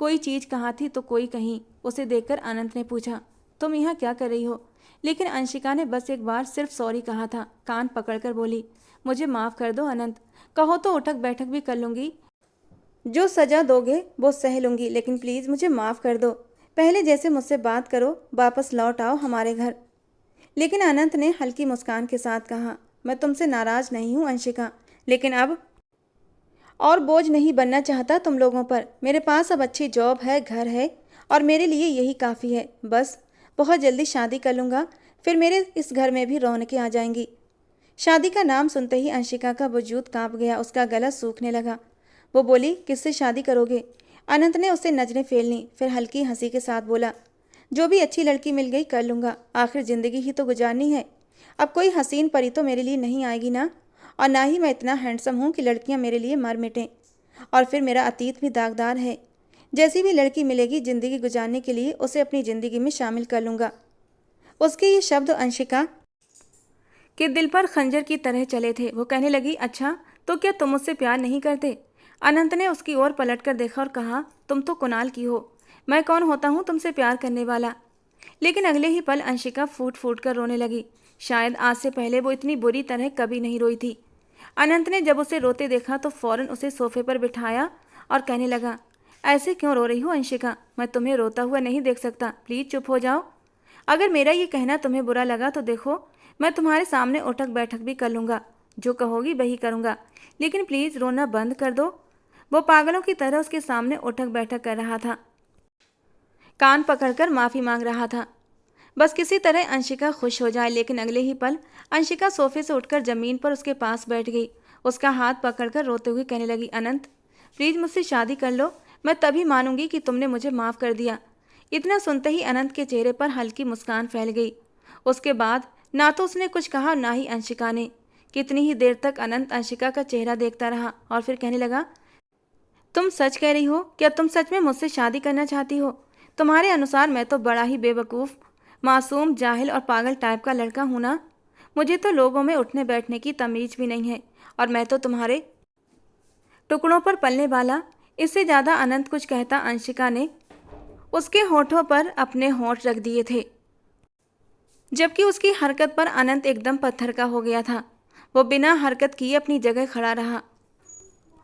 कोई चीज़ कहाँ थी तो कोई कहीं। उसे देखकर अनंत ने पूछा, तुम यहाँ क्या कर रही हो? लेकिन अंशिका ने बस एक बार सिर्फ सॉरी कहा था। कान पकड़कर बोली, मुझे माफ़ कर दो अनंत, कहो तो उठक बैठक भी कर लूँगी, जो सज़ा दोगे वो सह लूँगी, लेकिन प्लीज़ मुझे माफ़ कर दो। पहले जैसे मुझसे बात करो, वापस लौट आओ हमारे घर। लेकिन अनंत ने हल्की मुस्कान के साथ कहा, मैं तुमसे नाराज़ नहीं हूँ अंशिका, लेकिन अब और बोझ नहीं बनना चाहता तुम लोगों पर। मेरे पास अब अच्छी जॉब है, घर है और मेरे लिए यही काफ़ी है। बस बहुत जल्दी शादी कर लूँगा, फिर मेरे इस घर में भी रौनकें आ जाएंगी। शादी का नाम सुनते ही अंशिका का वजूद काँप गया, उसका गला सूखने लगा। वो बोली, किससे शादी करोगे? अनंत ने उससे नजरें फेर लीं, फिर हल्की हंसी के साथ बोला, जो भी अच्छी लड़की मिल गई कर लूँगा, आखिर ज़िंदगी ही तो गुजारनी है। अब कोई हसीन परी तो मेरे लिए नहीं आएगी ना, और ना ही मैं इतना हैंडसम हूँ कि लड़कियाँ मेरे लिए मर मिटें। और फिर मेरा अतीत भी दागदार है। जैसी भी लड़की मिलेगी ज़िंदगी गुजारने के लिए उसे अपनी ज़िंदगी में शामिल कर लूँगा। उसके ये शब्द अंशिका के दिल पर खंजर की तरह चले थे। वो कहने लगी, अच्छा तो क्या तुम मुझसे प्यार नहीं करते? अनंत ने उसकी ओर पलटकर देखा और कहा, तुम तो कुणाल की हो, मैं कौन होता हूँ तुमसे प्यार करने वाला? लेकिन अगले ही पल अंशिका फूट फूट कर रोने लगी। शायद आज से पहले वो इतनी बुरी तरह कभी नहीं रोई थी। अनंत ने जब उसे रोते देखा तो फौरन उसे सोफे पर बिठाया और कहने लगा, ऐसे क्यों रो रही हो अंशिका? मैं तुम्हें रोता हुआ नहीं देख सकता, प्लीज़ चुप हो जाओ। अगर मेरा ये कहना तुम्हें बुरा लगा तो देखो, मैं तुम्हारे सामने उठक बैठक भी कर लूँगा, जो कहोगी वही करूँगा, लेकिन प्लीज़ रोना बंद कर दो। वो पागलों की तरह उसके सामने उठक बैठक कर रहा था, कान पकड़कर माफ़ी मांग रहा था, बस किसी तरह अंशिका खुश हो जाए। लेकिन अगले ही पल अंशिका सोफे से उठकर ज़मीन पर उसके पास बैठ गई। उसका हाथ पकड़कर रोते हुए कहने लगी, अनंत प्लीज़ मुझसे शादी कर लो, मैं तभी मानूंगी कि तुमने मुझे माफ़ कर दिया। इतना सुनते ही अनंत के चेहरे पर हल्की मुस्कान फैल गई। उसके बाद ना तो उसने कुछ कहा ना ही अंशिका ने। कितनी ही देर तक अनंत अंशिका का चेहरा देखता रहा और फिर कहने लगा, तुम सच कह रही हो? क्या तुम सच में मुझसे शादी करना चाहती हो? तुम्हारे अनुसार मैं तो बड़ा ही बेवकूफ़, मासूम, जाहिल और पागल टाइप का लड़का हूँ ना? मुझे तो लोगों में उठने बैठने की तमीज़ भी नहीं है, और मैं तो तुम्हारे टुकड़ों पर पलने वाला। इससे ज़्यादा अनंत कुछ कहता अंशिका ने उसके होठों पर अपने होंठ रख दिए थे, जबकि उसकी हरकत पर अनंत एकदम पत्थर का हो गया था। वो बिना हरकत किए अपनी जगह खड़ा रहा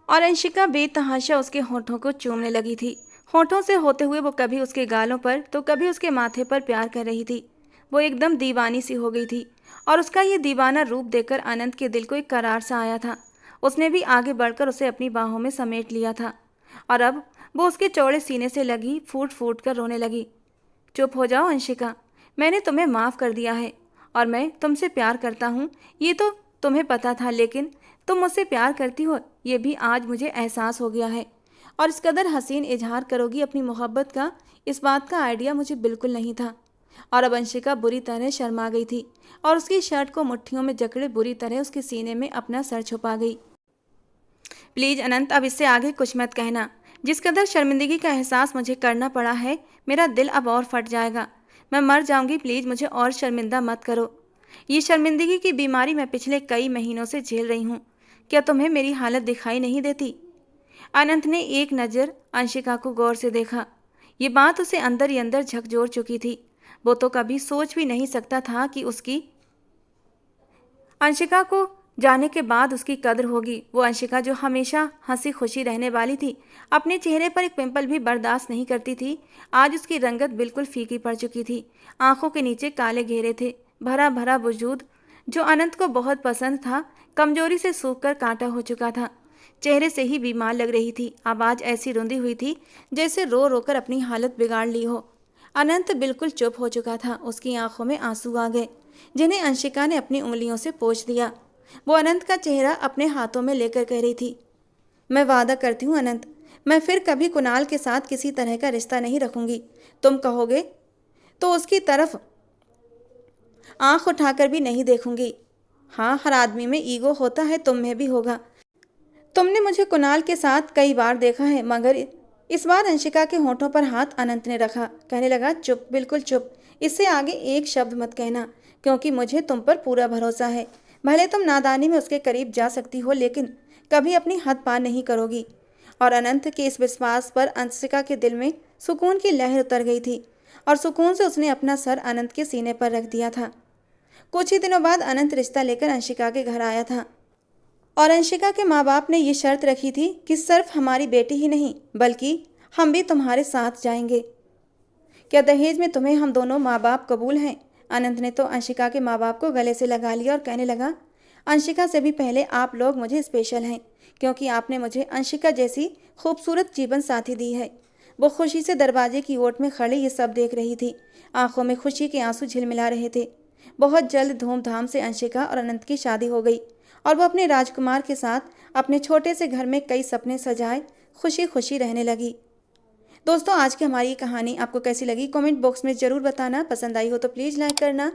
और अंशिका बेतहाशा उसके होठों को चूमने लगी थी। होठों से होते हुए वो कभी उसके गालों पर तो कभी उसके माथे पर प्यार कर रही थी। वो एकदम दीवानी सी हो गई थी और उसका ये दीवाना रूप देखकर अनंत के दिल को एक करार सा आया था। उसने भी आगे बढ़कर उसे अपनी बाहों में समेट लिया था और अब वो उसके चौड़े सीने से लगी फूट फूट कर रोने लगी। चुप हो जाओ अंशिका, मैंने तुम्हें माफ़ कर दिया है और मैं तुमसे प्यार करता हूँ, ये तो तुम्हें पता था, लेकिन तुम मुझसे प्यार करती हो ये भी आज मुझे एहसास हो गया है। और इस कदर हसीन इजहार करोगी अपनी मोहब्बत का, इस बात का आइडिया मुझे बिल्कुल नहीं था। और अब अंशिका बुरी तरह शर्मा गई थी और उसकी शर्ट को मुट्ठियों में जकड़े बुरी तरह उसके सीने में अपना सर छुपा गई। प्लीज़ अनंत, अब इससे आगे कुछ मत कहना। जिस कदर शर्मिंदगी का एहसास मुझे करना पड़ा है, मेरा दिल अब और फट जाएगा। मैं मर जाऊंगी, प्लीज़ मुझे और शर्मिंदा मत करो। ये शर्मिंदगी की बीमारी मैं पिछले कई महीनों से झेल रही हूँ। क्या तुम्हें मेरी हालत दिखाई नहीं देती? अनंत ने एक नज़र अंशिका को गौर से देखा। ये बात उसे अंदर ही अंदर झकझोर चुकी थी। वो तो कभी सोच भी नहीं सकता था कि उसकी अंशिका को जाने के बाद उसकी कद्र होगी। वो अंशिका जो हमेशा हंसी खुशी रहने वाली थी, अपने चेहरे पर एक पिंपल भी बर्दाश्त नहीं करती थी, आज उसकी रंगत बिल्कुल फीकी पड़ चुकी थी। आंखों के नीचे काले घेरे थे। भरा भरा वजूद जो अनंत को बहुत पसंद था, कमजोरी से सूख कर कांटा हो चुका था। चेहरे से ही बीमार लग रही थी। आवाज़ ऐसी रुंधी हुई थी जैसे रो रो कर अपनी हालत बिगाड़ ली हो। अनंत बिल्कुल चुप हो चुका था। उसकी आंखों में आंसू आ गए, जिन्हें अंशिका ने अपनी उंगलियों से पोंछ दिया। वो अनंत का चेहरा अपने हाथों में लेकर कह रही थी, मैं वादा करती हूँ अनंत, मैं फिर कभी कुणाल के साथ किसी तरह का रिश्ता नहीं रखूंगी। तुम कहोगे तो उसकी तरफ आंख उठाकर भी नहीं देखूंगी। हाँ, हर आदमी में ईगो होता है, तुम में भी होगा। तुमने मुझे कुणाल के साथ कई बार देखा है, मगर इस बार अंशिका के होठों पर हाथ अनंत ने रखा। कहने लगा, चुप, बिल्कुल चुप, इससे आगे एक शब्द मत कहना, क्योंकि मुझे तुम पर पूरा भरोसा है। भले तुम नादानी में उसके करीब जा सकती हो, लेकिन कभी अपनी हद पार नहीं करोगी। और अनंत के इस विश्वास पर अंशिका के दिल में सुकून की लहर उतर गई थी और सुकून से उसने अपना सर अनंत के सीने पर रख दिया था। कुछ ही दिनों बाद अनंत रिश्ता लेकर अंशिका के घर आया था और अंशिका के माँ बाप ने ये शर्त रखी थी कि सिर्फ हमारी बेटी ही नहीं, बल्कि हम भी तुम्हारे साथ जाएंगे। क्या दहेज में तुम्हें हम दोनों माँ बाप कबूल हैं? अनंत ने तो अंशिका के माँ बाप को गले से लगा लिया और कहने लगा, अंशिका से भी पहले आप लोग मुझे स्पेशल हैं, क्योंकि आपने मुझे अंशिका जैसी खूबसूरत जीवन साथी दी है। वो खुशी से दरवाजे की ओट में खड़े ये सब देख रही थी। आंखों में खुशी के आंसू झिलमिला रहे थे। बहुत जल्द धूमधाम से अंशिका और अनंत की शादी हो गई और वो अपने राजकुमार के साथ अपने छोटे से घर में कई सपने सजाए खुशी खुशी रहने लगी। दोस्तों, आज की हमारी कहानी आपको कैसी लगी कमेंट बॉक्स में ज़रूर बताना। पसंद आई हो तो प्लीज़ लाइक करना।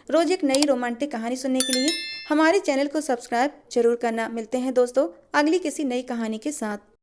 रोज़ एक नई रोमांटिक कहानी सुनने के लिए हमारे चैनल को सब्सक्राइब जरूर करना। मिलते हैं दोस्तों अगली किसी नई कहानी के साथ।